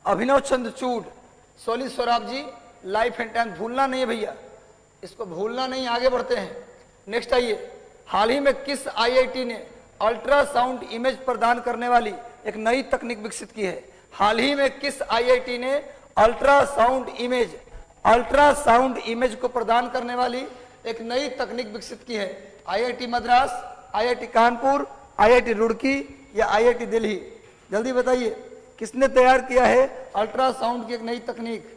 अभिनव Chandrachud, Soli Sorabjee life and time, भूलना नहीं है भैया, इसको भूलना नहीं। आगे बढ़ते हैं, नेक्स्ट आइए। हाल ही में किस आईआईटी ने अल्ट्रासाउंड इमेज प्रदान करने वाली एक नई तकनीक विकसित की है? हाल ही में किस आईआईटी ने अल्ट्रासाउंड इमेज को प्रदान करने वाली एक नई तकनीक विकसित की है? IIT Madras, IIT Kanpur, IIT Roorkee या आईआईटी दिल्ली? जल्दी बताइए किसने तैयार किया है अल्ट्रासाउंड की एक नई तकनीक?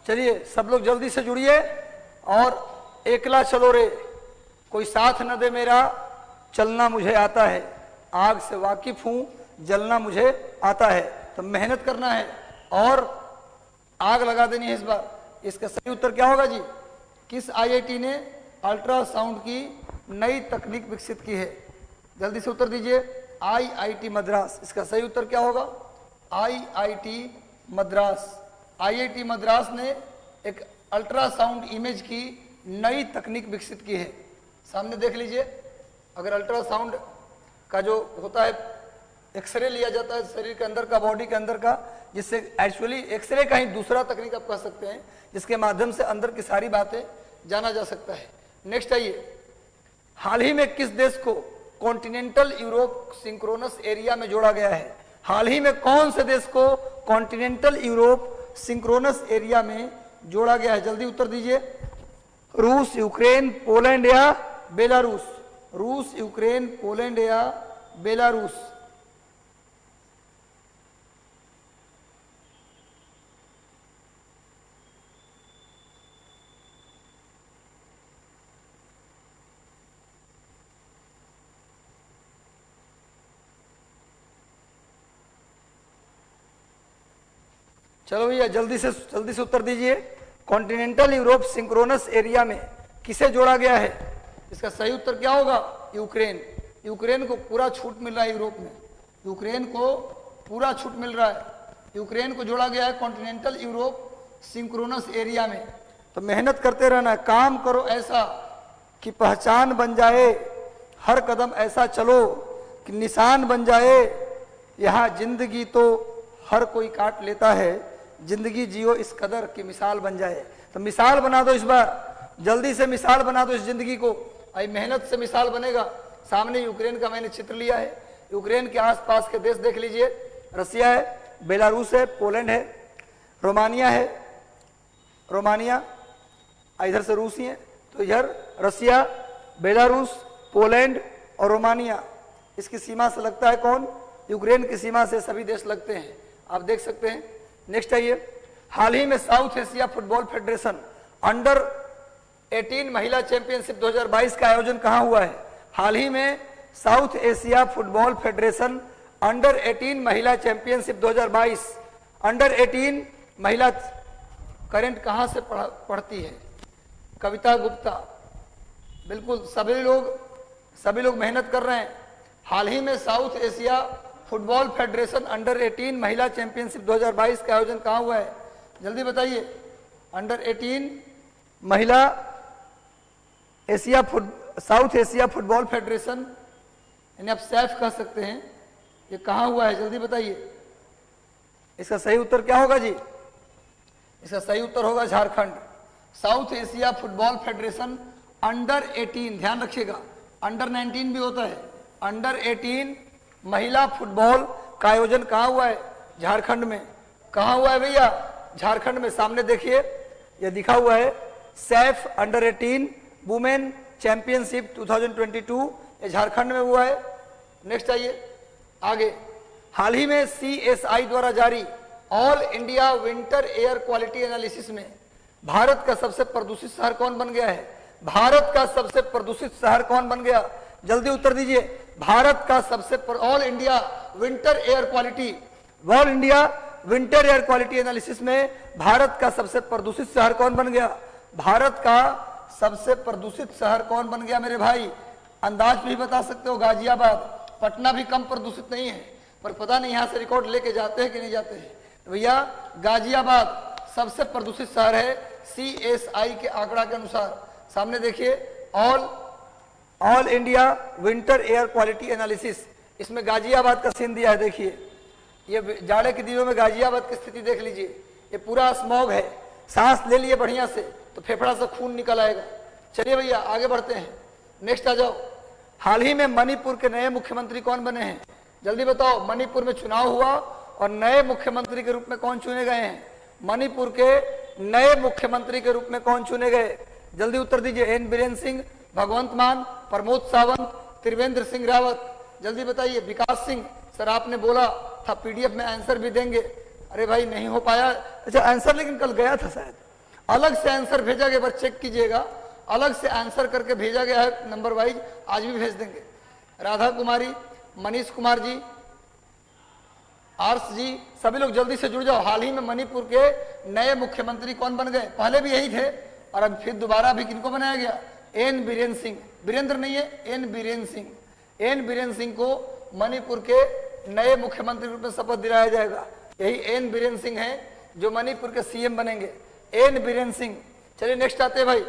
चलिए सब लोग जल्दी से जुड़िए और एकला चलो रे, कोई साथ न दे मेरा, चलना मुझे आता है, आग से वाकिफ हूं, जलना मुझे आता है। तो मेहनत करना है और आग लगा देनी है इस बार। इसका सही उत्तर क्या होगा जी? किस आईआईटी ने अल्ट्रासाउंड की नई तकनीक विकसित की है? जल्दी से उत्तर दीजिए। आईआईटी मद्रास। इसका सही उत्तर क्या होगा? आईआईटी मद्रास। आईआईटी मद्रास ने एक अल्ट्रासाउंड इमेज की नई तकनीक विकसित की है। सामने देख लीजिए, अगर अल्ट्रासाउंड का जो होता है, एक्सरे लिया जाता है शरीर के अंदर का, बॉडी के अंदर का, जिससे एक्चुअली एक्सरे का ही दूसरा तकनीक आप कह सकते हैं, जिसके माध्यम से अंदर की सारी बातें जाना जा सकता है। नेक्स्ट आइए। हाल ही में किस देश को कॉन्टिनेंटल यूरोप सिंक्रोनस एरिया में जोड़ा गया है? हाल ही में कौन से देश को कॉन्टिनेंटल यूरोप सिंक्रोनस एरिया में जोड़ा गया है? जल्दी उत्तर दीजिए। रूस, यूक्रेन, पोलैंड या बेलारूस? रूस, यूक्रेन, पोलैंड या बेलारूस? चलो भैया जल्दी से उत्तर दीजिए। कॉन्टिनेंटल यूरोप सिंक्रोनस एरिया में किसे जोड़ा गया है? इसका सही उत्तर क्या होगा? यूक्रेन। यूक्रेन को पूरा छूट मिल रहा है यूरोप में, यूक्रेन को पूरा छूट मिल रहा है। यूक्रेन को जोड़ा गया है कॉन्टिनेंटल यूरोप सिंक्रोनस एरिया में। तो मेहनत करते रहना, काम करो ऐसा कि पहचान बन जाए, हर कदम ऐसा चलो कि निशान बन जाए। यहाँ जिंदगी तो हर कोई काट लेता है, जिंदगी जियो इस कदर की मिसाल बन जाए। तो मिसाल बना दो इस बार, जल्दी से मिसाल बना दो इस जिंदगी को। आई मेहनत से मिसाल बनेगा। सामने यूक्रेन का मैंने चित्र लिया है। यूक्रेन के आसपास के देश देख लीजिए, रसिया है, बेलारूस है, पोलैंड है, रोमानिया है, रोमानिया, इधर से रूस ही है, तो इधर रसिया, बेलारूस, पोलैंड और रोमानिया, इसकी सीमा से लगता है कौन? यूक्रेन की सीमा से सभी देश लगते हैं, आप देख सकते हैं। नेक्स्ट आइए, हाल ही में south Asia football federation under 18 महिला चैंपियनशिप 2022 का आयोजन कहां हुआ है? हाल ही में south Asia football federation under 18 महिला चैंपियनशिप 2022, अंडर 18 महिला करंट कहां से पढ़ती है? कविता गुप्ता, बिल्कुल सभी लोग मेहनत कर रहे हैं। हाल ही में south Asia football federation under 18 महिला चैंपियनशिप 2022 का आयोजन कहां हुआ है? जल्दी बताइए। अंडर 18 महिला साउथ एशिया फुटबॉल फेडरेशन, यानी आप सैफ कह सकते हैं, ये कहां हुआ है? जल्दी बताइए। इसका सही उत्तर क्या होगा जी? इसका सही उत्तर होगा Jharkhand. South Asia football federation under 18, ध्यान रखिएगा, अंडर 19 भी होता है, अंडर 18 महिला फुटबॉल का आयोजन कहां हुआ है? झारखंड में। कहां हुआ है भैया? झारखंड में। सामने देखिए, यह दिखा हुआ है सैफ अंडर 18 वुमेन चैंपियनशिप 2022, ये झारखंड में हुआ है। नेक्स्ट आइए आगे, हाल ही में CSI द्वारा जारी all India winter air quality analysis में भारत का सबसे प्रदूषित शहर कौन बन गया है? भारत का सबसे प्रदूषित शहर कौन बन गया? जल्दी उत्तर दीजिए। भारत का सबसे all India winter air quality analysis में भारत का सबसे प्रदूषित शहर कौन बन गया? भारत का सबसे प्रदूषित शहर कौन बन गया मेरे भाई? अंदाज भी बता सकते हो, गाजियाबाद। पटना भी कम प्रदूषित नहीं है, पर पता नहीं यहां से रिकॉर्ड लेके जाते हैं कि नहीं जाते हैं। तो भैया गाजियाबाद सबसे प्रदूषित शहर है CSI के आंकड़ा के अनुसार। सामने देखिए, all India winter air quality analysis, इसमें गाजियाबाद का सीन दिया है। देखिए, ये जाड़े के दिनों में गाजियाबाद की स्थिति देख लीजिए, ये पूरा स्मॉग है, सांस ले लिए बढ़िया से तो फेफड़ा से खून निकल आएगा। चलिए भैया आगे बढ़ते हैं, नेक्स्ट आ जाओ। हाल ही में मणिपुर के नए मुख्यमंत्री कौन बने हैं? जल्दी बताओ। मणिपुर में चुनाव हुआ और नए मुख्यमंत्री के रूप में कौन चुने गए हैं? मणिपुर के नए मुख्यमंत्री के रूप में कौन चुने गए? जल्दी उत्तर दीजिए। एन बीरेन सिंह, भगवंत मान, प्रमोद सावंत, त्रिवेंद्र सिंह रावत। जल्दी बताइए। विकास सिंह, सर आपने बोला था PDF में आंसर भी देंगे, अरे भाई नहीं हो पाया। अच्छा आंसर लेकिन कल गया था शायद, अलग से आंसर भेजा गया, बस चेक कीजिएगा, अलग से आंसर करके भेजा गया है नंबर वाइज, आज भी भेज देंगे। राधा कुमारी, मनीष कुमार जी, आर्स जी, सभी लोग जल्दी से जुड़ जाओ। हाल ही में मणिपुर के नए मुख्यमंत्री कौन बन गए? पहले भी यही थे और अब फिर दोबारा भी किनको बनाया गया? एन बीरेन सिंह, वीरेंद्र नहीं है, एन बीरेन सिंह। एन बीरेन सिंह को मणिपुर के नए मुख्यमंत्री रूप में शपथ दिलाया जाएगा। यही एन बीरेन सिंह है जो मणिपुर के CM बनेंगे, एन बीरेन सिंह। चलिए नेक्स्ट आते हैं भाई।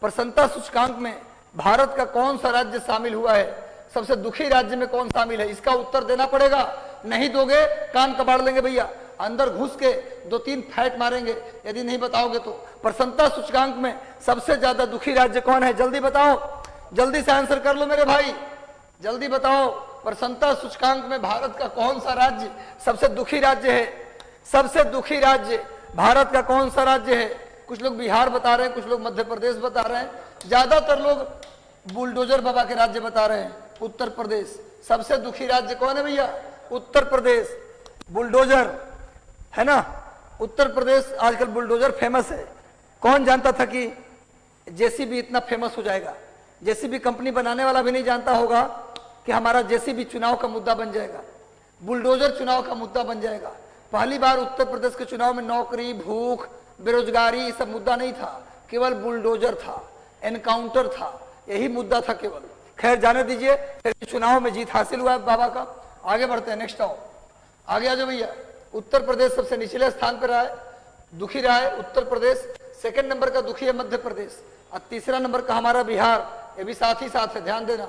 प्रसन्नता सूचकांक में भारत का कौन सा राज्य शामिल हुआ है? सबसे दुखी राज्य में कौन शामिल है? इसका उत्तर देना पड़ेगा, नहीं दोगे कान कबाड़ लेंगे भैया, अंदर घुस के 2-3 फैट मारेंगे यदि नहीं बताओगे तो। प्रसन्नता सूचकांक में सबसे ज्यादा दुखी राज्य कौन है? जल्दी बताओ, जल्दी से आंसर कर लो मेरे भाई, जल्दी बताओ। प्रसन्नता सूचकांक में भारत का कौन सा राज्य सबसे दुखी राज्य है? सबसे दुखी राज्य भारत का कौन सा राज्य है? कुछ लोग बिहार बता रहे हैं, कुछ लोग मध्य प्रदेश बता रहे हैं, ज्यादातर लोग बुलडोजर बाबा के राज्य बता रहे हैं, उत्तर प्रदेश। सबसे दुखी राज्य कौन है भैया? उत्तर प्रदेश। बुलडोजर है ना, उत्तर प्रदेश आजकल बुलडोजर फेमस है। कौन जानता था कि JCB इतना फेमस हो जाएगा? JCB कंपनी बनाने वाला भी नहीं जानता होगा कि हमारा JCB चुनाव का मुद्दा बन जाएगा, बुलडोजर चुनाव का मुद्दा बन जाएगा। पहली बार उत्तर प्रदेश के चुनाव में नौकरी, भूख, बेरोजगारी ये सब मुद्दा नहीं था, केवल बुलडोजर था, एनकाउंटर था, यही मुद्दा था केवल। खैर जाने दीजिए, फिर चुनाव में जीत हासिल हुआ है बाबा का। आगे बढ़ते हैं, नेक्स्ट आओ, आगे आ जाओ भैया। उत्तर प्रदेश सबसे निचले स्थान पर रहा है, दुखी रहा है उत्तर प्रदेश। सेकंड नंबर का दुखी है मध्य प्रदेश और तीसरा नंबर का हमारा बिहार, ये भी साथ ही साथ है, ध्यान देना।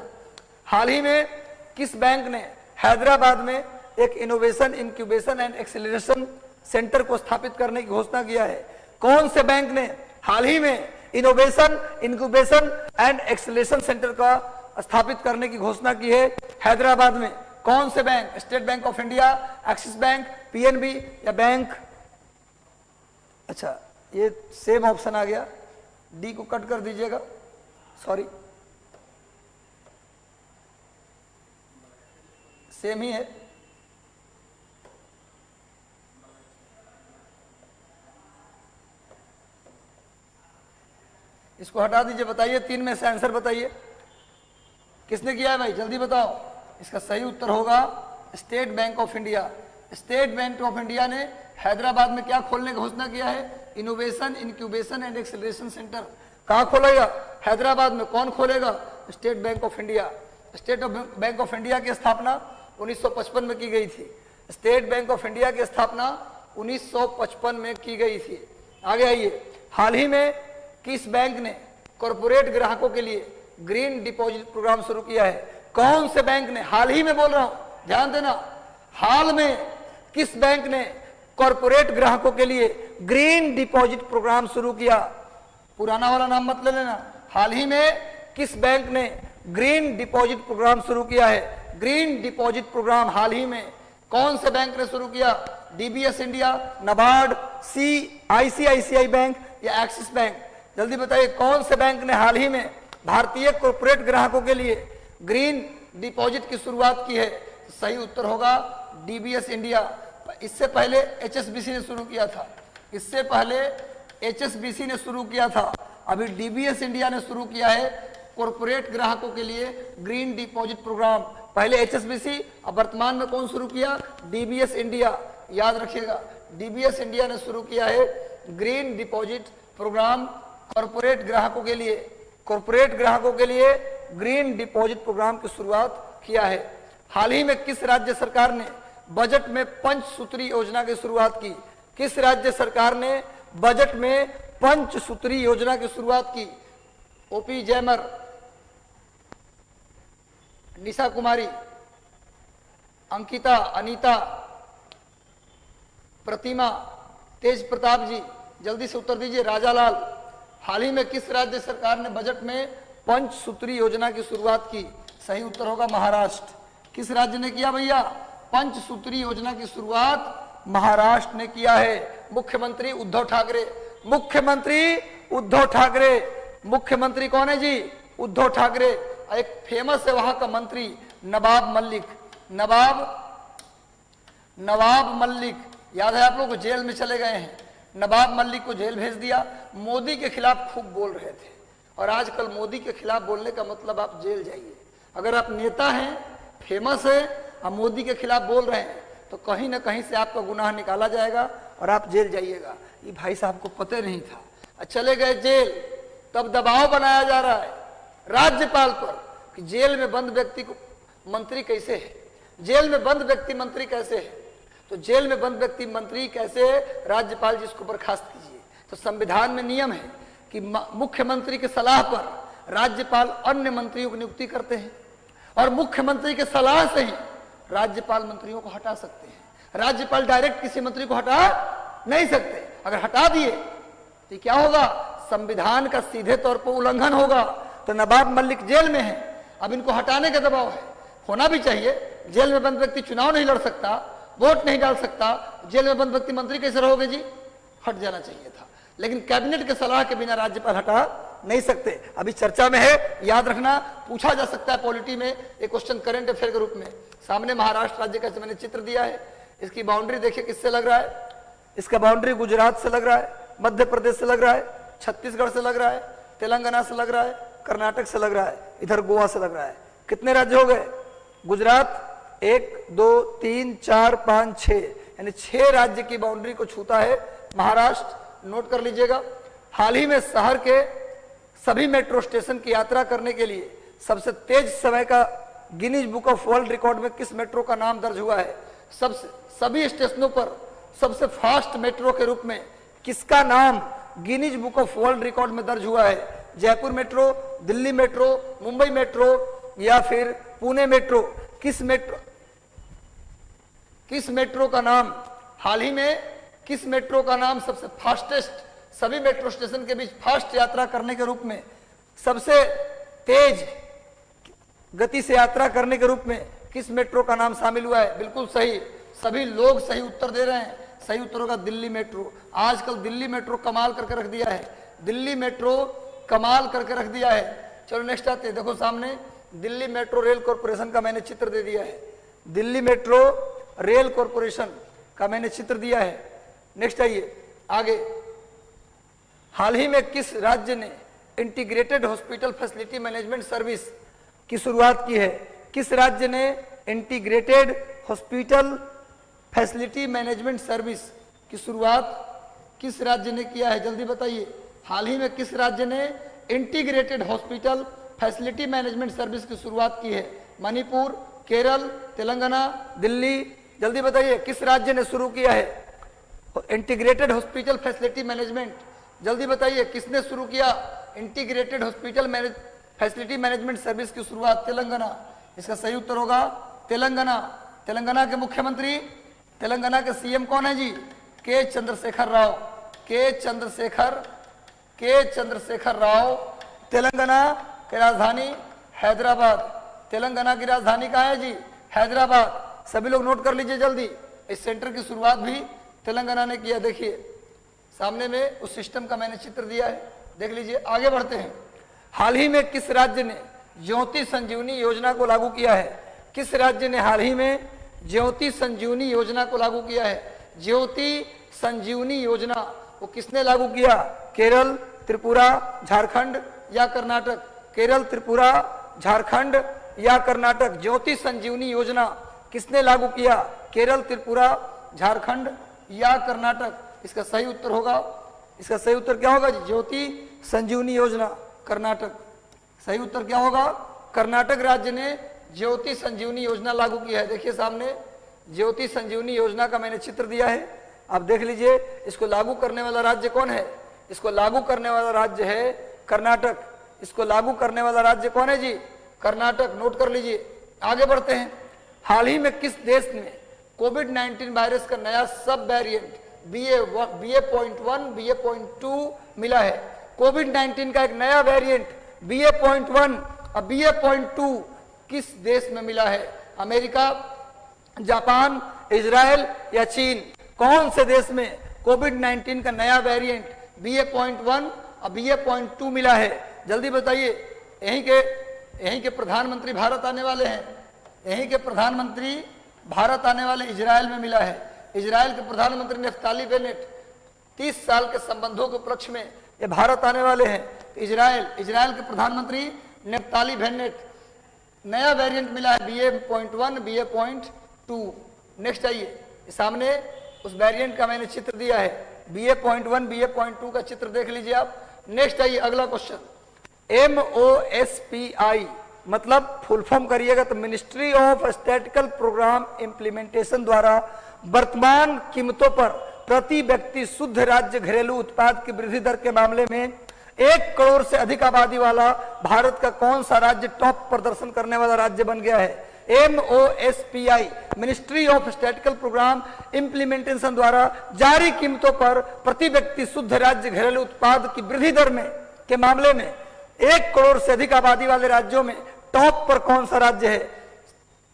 हाल ही में किस बैंक ने हैदराबाद में एक innovation, incubation and acceleration centre को स्थापित करने की घोषणा किया है? कौन से बैंक ने हाल ही में innovation, incubation and acceleration centre का स्थापित करने की घोषणा की है हैदराबाद में? कौन से bank? State bank of India, axis bank, PNB या बैंक? अच्छा ये सेम ऑप्शन आ गया, डी को कट कर दीजिएगा, सॉरी सेम ही है। इसको हटा दीजिए, बताइए 3 में से आंसर बताइए किसने किया है भाई, जल्दी बताओ। इसका सही उत्तर होगा state bank of India. State bank of India ने हैदराबाद में क्या खोलने का घोषणा किया है, innovation incubation and acceleration centre. कहाँ खोलेगा, हैदराबाद में। कौन खोलेगा, state bank of India. State bank of India की स्थापना 1955 में की गई थी। स्टेट बैंक ऑफ इंडिया की स्थापना 1955 में की गई थी। आगे आइए, हाल ही में किस बैंक ने कॉरपोरेट ग्राहकों के लिए ग्रीन डिपॉजिट प्रोग्राम शुरू किया है। कौन से बैंक ने, हाल ही में बोल रहा हूं, ध्यान देना, हाल में किस बैंक ने कॉरपोरेट ग्राहकों के लिए ग्रीन डिपॉजिट प्रोग्राम शुरू किया। पुराना वाला नाम मत ले लेना। हाल ही में किस बैंक ने ग्रीन डिपॉजिट प्रोग्राम शुरू किया है। ग्रीन डिपॉजिट प्रोग्राम हाल ही में कौन से बैंक ने शुरू किया, DBS India, NABARD, ICICI bank या एक्सिस बैंक। जल्दी बताइए कौन से बैंक ने हाल ही में भारतीय कॉर्पोरेट ग्राहकों के लिए ग्रीन डिपॉजिट की शुरुआत की है। तो सही उत्तर होगा डीबीएस इंडिया। इससे पहले एचएसबीसी ने शुरू किया था, इससे पहले एचएसबीसी ने शुरू किया था, अभी डीबीएस इंडिया ने शुरू किया है कॉर्पोरेट ग्राहकों के लिए ग्रीन डिपॉजिट प्रोग्राम। पहले एचएसबीसी, अब वर्तमान में कौन शुरू किया, डीबीएस इंडिया। याद रखिएगा, डीबीएस इंडिया ने शुरू किया है ग्रीन डिपॉजिट प्रोग्राम कॉर्पोरेट ग्राहकों के लिए। कॉर्पोरेट ग्राहकों के लिए ग्रीन डिपॉजिट प्रोग्राम की शुरुआत किया है। हाल ही में किस राज्य सरकार ने बजट में पंचसूत्री योजना की शुरुआत की। किस राज्य सरकार ने बजट में पंचसूत्री योजना की शुरुआत की। ओपी जैमर, निशा कुमारी, अंकिता, अनीता, प्रतिमा, तेज प्रताप जी, जल्दी से उत्तर दीजिए। राजालाल, हाल ही में किस राज्य सरकार ने बजट में पंचसूत्री योजना की शुरुआत की। सही उत्तर होगा महाराष्ट्र। किस राज्य ने किया भैया, पंचसूत्री योजना की शुरुआत महाराष्ट्र ने किया है। मुख्यमंत्री उद्धव ठाकरे, मुख्यमंत्री उद्धव ठाकरे, मुख्यमंत्री कौन है जी, उद्धव ठाकरे। एक फेमस है वहां का मंत्री नवाब मलिक, नवाब मलिक, याद है आप लोग को, जेल में चले गए हैं। नवाब मलिक को जेल भेज दिया। मोदी के खिलाफ खूब बोल रहे थे, और आजकल मोदी के खिलाफ बोलने का मतलब आप जेल जाइए। अगर आप नेता हैं, फेमस है, आप मोदी के खिलाफ बोल रहे हैं, तो कहीं ना कहीं से आपका गुनाह निकाला जाएगा और आप जेल जाइएगा। ये भाई साहब को पता नहीं था, चले गए जेल। तब दबाव बनाया जा रहा है राज्यपाल पर कि जेल में बंद व्यक्ति को मंत्री कैसे है, जेल में बंद व्यक्ति मंत्री कैसे है। तो जेल में बंद व्यक्ति मंत्री कैसे है, राज्यपाल जी इसको बर्खास्त कीजिए। तो संविधान में नियम है कि मुख्यमंत्री के सलाह पर राज्यपाल अन्य मंत्रियों की नियुक्ति करते हैं, और मुख्यमंत्री के सलाह से ही राज्यपाल मंत्रियों को हटा सकते हैं। राज्यपाल डायरेक्ट किसी मंत्री को हटा नहीं सकते। अगर हटा दिए तो क्या होगा, संविधान का सीधे तौर पर उल्लंघन होगा। तो नवाब मलिक जेल में है, अब इनको हटाने का दबाव है, होना भी चाहिए। जेल में बंद व्यक्ति चुनाव नहीं लड़ सकता, वोट नहीं डाल सकता, जेल में बंद व्यक्ति मंत्री कैसे रहोगे जी, हट जाना चाहिए था। लेकिन कैबिनेट के सलाह के बिना राज्यपाल हटा नहीं सकते। अभी चर्चा में है, याद रखना, पूछा जा सकता है पॉलिटी में एक क्वेश्चन करंट अफेयर के रूप में। सामने महाराष्ट्र राज्य का मैंने चित्र दिया है, इसकी बाउंड्री देखिए किससे लग रहा है। इसका बाउंड्री गुजरात से लग रहा है, मध्य प्रदेश से लग रहा है, छत्तीसगढ़ से लग रहा है, तेलंगाना से लग रहा है, कर्नाटक से लग रहा है, इधर गोवा से लग रहा है। कितने राज्य हो गए, गुजरात 1 2 3 4 5 6, यानी 6 राज्य की बाउंड्री को छूता है महाराष्ट्र। नोट कर लीजिएगा। हाल ही में शहर के सभी मेट्रो स्टेशन की यात्रा करने के लिए सबसे तेज समय का Guinness book of world record में किस मेट्रो का नाम दर्ज हुआ है। सभी स्टेशनों पर सबसे फास्ट मेट्रो के रूप में किसका नाम Guinness book of world record में दर्ज हुआ है। Jaipur metro, Delhi metro, Mumbai metro या फिर पुणे मेट्रो। किस मेट्रो का नाम, हाल ही में किस मेट्रो का नाम सबसे फास्टेस्ट, सभी मेट्रो स्टेशन के बीच फास्ट यात्रा करने के रूप में, सबसे तेज गति से यात्रा करने के रूप में किस मेट्रो का नाम शामिल हुआ है। बिल्कुल सही, सभी लोग सही उत्तर दे रहे हैं। सही उत्तर होगा दिल्ली मेट्रो। आजकल दिल्ली मेट्रो कमाल करके रख दिया है, दिल्ली मेट्रो कमाल करके रख दिया है। चलो नेक्स्ट आते हैं, देखो सामने दिल्ली मेट्रो रेल कॉरपोरेशन का मैंने चित्र दे दिया है, दिल्ली मेट्रो रेल कॉरपोरेशन का मैंने चित्र दिया है। नेक्स्ट आइए आगे, हाल ही में किस राज्य ने integrated hospital facility management service की शुरुआत की है? किस राज्य ने integrated hospital facility management service की शुरुआत किस राज्य ने किया है? जल्दी बताइए, हाल ही में किस राज्य ने integrated hospital facility management service की शुरुआत की है? मणिपुर, केरल, तेलंगाना, दिल्ली? जल्दी बताइए किस राज्य ने शुरू किया है इंटीग्रेटेड हॉस्पिटल फैसिलिटी मैनेजमेंट? जल्दी बताइए किसने शुरू किया integrated hospital facility management service की शुरुआत? तेलंगाना। इसका सही उत्तर होगा तेलंगाना। तेलंगाना के मुख्यमंत्री, तेलंगाना के सीएम कौन है जी? के चंद्रशेखर राव। के चंद्रशेखर राव। तेलंगाना की राजधानी हैदराबाद। तेलंगाना की राजधानी कहाँ है जी? हैदराबाद। सभी लोग नोट कर लीजिए जल्दी, इस सेंटर की शुरुआत भी तेलंगाना ने किया। देखिए सामने में उस सिस्टम का मैंने चित्र दिया है, देख लीजिए। आगे बढ़ते हैं, हाल ही में किस राज्य ने ज्योति संजीवनी योजना को लागू किया है? किस राज्य ने हाल ही में ज्योति संजीवनी योजना को लागू किया है? ज्योति संजीवनी योजना वो किसने लागू किया? केरल, त्रिपुरा, झारखंड या कर्नाटक? केरल, त्रिपुरा, झारखंड या कर्नाटक? ज्योति संजीवनी योजना किसने लागू किया? केरल, त्रिपुरा, झारखंड या कर्नाटक? इसका सही उत्तर होगा, इसका सही उत्तर क्या होगा जी? ज्योति संजीवनी योजना, कर्नाटक। सही उत्तर क्या होगा? कर्नाटक राज्य ने ज्योति संजीवनी योजना लागू की है। देखिए सामने ज्योति संजीवनी योजना का मैंने चित्र दिया है, आप देख लीजिए। इसको लागू करने वाला राज्य कौन है? इसको लागू करने वाला राज्य है कर्नाटक। इसको लागू करने वाला राज्य कौन है जी? कर्नाटक। नोट कर लीजिए। आगे बढ़ते हैं, हाल ही में किस देश में कोविड-19 वायरस का नया सब वेरिएंट BA.1 BA.2 मिला है? कोविड-19 का एक नया वेरिएंट BA.1 और BA.2 किस देश में मिला है? अमेरिका, जापान, इजराइल या चीन? कौन से देश में कोविड-19 का नया वेरिएंट BA.1 और BA.2 मिला है? जल्दी बताइए। यहीं के प्रधानमंत्री भारत आने वाले हैं, यहीं के प्रधानमंत्री भारत आने वाले इजराइल में मिला है। इजराइल के प्रधानमंत्री नेफ्ताली बेनेट 30 साल के संबंधों के उपलक्ष्य में ये भारत आने वाले हैं। इजराइल के प्रधानमंत्री नेफ्ताली बेनेट, नया वेरिएंट मिला है BA.1 BA.2। नेक्स्ट आइए, सामने उस वेरिएंट का मैंने चित्र दिया है, BA.1 BA.2 का चित्र देख लीजिए आप। नेक्स्ट आइए अगला क्वेश्चन, MOSPI मतलब फुल फॉर्म करिएगा तो Ministry of Statical Programme Implementation द्वारा वर्तमान कीमतों पर प्रति व्यक्ति शुद्ध राज्य घरेलू उत्पाद की वृद्धि दर के मामले में 1 करोड़ से अधिक आबादी वाला भारत का कौन सा राज्य टॉप प्रदर्शन करने वाला राज्य बन गया है? MOSPI Ministry of Statical Programme Implementation द्वारा जारी कीमतों पर प्रति व्यक्ति शुद्ध राज्य घरेलू उत्पाद की वृद्धि दर में के मामले में 1 करोड़ से अधिक आबादी वाले राज्यों में टॉप पर कौन सा राज्य है?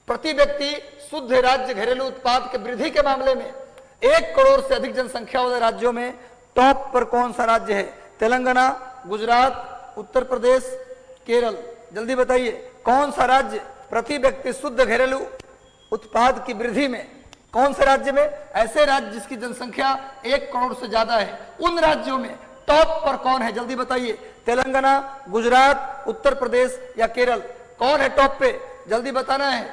प्रति व्यक्ति शुद्ध राज्य घरेलू उत्पाद के वृद्धि के मामले में 1 करोड़ से अधिक जनसंख्या वाले राज्यों में टॉप पर कौन सा राज्य है? तेलंगाना, गुजरात, उत्तर प्रदेश, केरल? जल्दी बताइए कौन सा राज्य प्रति व्यक्ति शुद्ध घरेलू उत्पाद की वृद्धि में, कौन से राज्य में? ऐसे राज्य जिसकी जनसंख्या 1 करोड़ से ज्यादा है, उन राज्यों में टॉप पर कौन है? जल्दी बताइए। तेलंगाना, गुजरात, उत्तर प्रदेश या केरल? कौन है टॉप पे? जल्दी बताना है।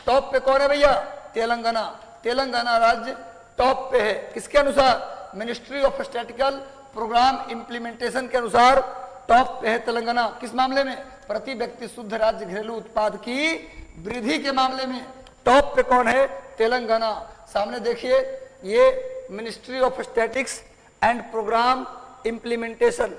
टॉप पे कौन है भैया? तेलंगाना। तेलंगाना राज्य टॉप पे है। किसके अनुसार? Ministry of Statical Programme Implementation के अनुसार टॉप पे है तेलंगाना। किस मामले में? प्रति व्यक्ति शुद्ध राज्य घरेलू उत्पाद की वृद्धि के मामले में टॉप पे कौन है? तेलंगाना। सामने देखिए, ये Ministry of Statistics and Programme Implementation,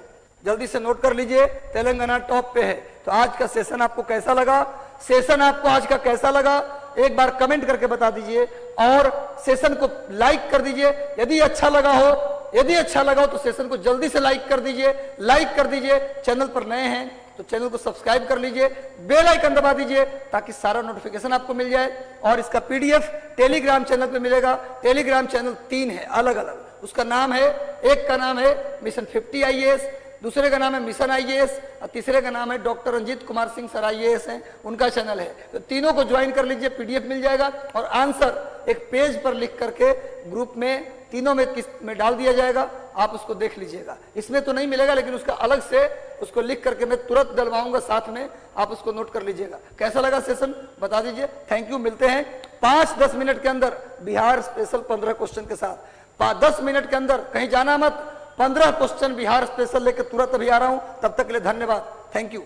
जल्दी से नोट कर लीजिए, तेलंगाना टॉप पे है। तो आज का सेशन आपको कैसा लगा? सेशन आपको आज का कैसा लगा एक बार कमेंट करके बता दीजिए और सेशन को लाइक कर दीजिए यदि अच्छा लगा हो। यदि अच्छा लगा हो तो सेशन को जल्दी से लाइक कर दीजिए। चैनल पर नए हैं तो चैनल को सब्सक्राइब कर लीजिए, बेल आइकन दबा दीजिए ताकि सारा नोटिफिकेशन आपको मिल जाए। और इसका पीडीएफ टेलीग्राम चैनल पे मिलेगा। टेलीग्राम चैनल 3 है अलग अलग, उसका नाम है, एक का नाम है मिशन 50 IAS, दूसरे का नाम है मिशन IAS और तीसरे का नाम है doctor Ranjit Kumar Singh sir IAS हैं, उनका चैनल है। तो तीनों को ज्वाइन कर लीजिए, पीडीएफ मिल जाएगा और आंसर एक पेज पर लिख करके ग्रुप में तीनों में किस में डाल दिया जाएगा, आप उसको देख लीजिएगा। इसमें तो नहीं मिलेगा लेकिन उसका अलग से उसको लिख करके मैं तुरंत डलवाऊंगा साथ में, आप उसको नोट कर लीजिएगा। कैसा लगा सेशन बता दीजिए। Thank you. मिलते हैं 5-10 मिनट के अंदर बिहार स्पेशल 15 क्वेश्चन के साथ। 10 मिनट के अंदर कहीं जाना मत, 15 क्वेश्चन बिहार स्पेशल लेकर तुरंत अभी आ रहा हूं। तब तक के लिए धन्यवाद। Thank you.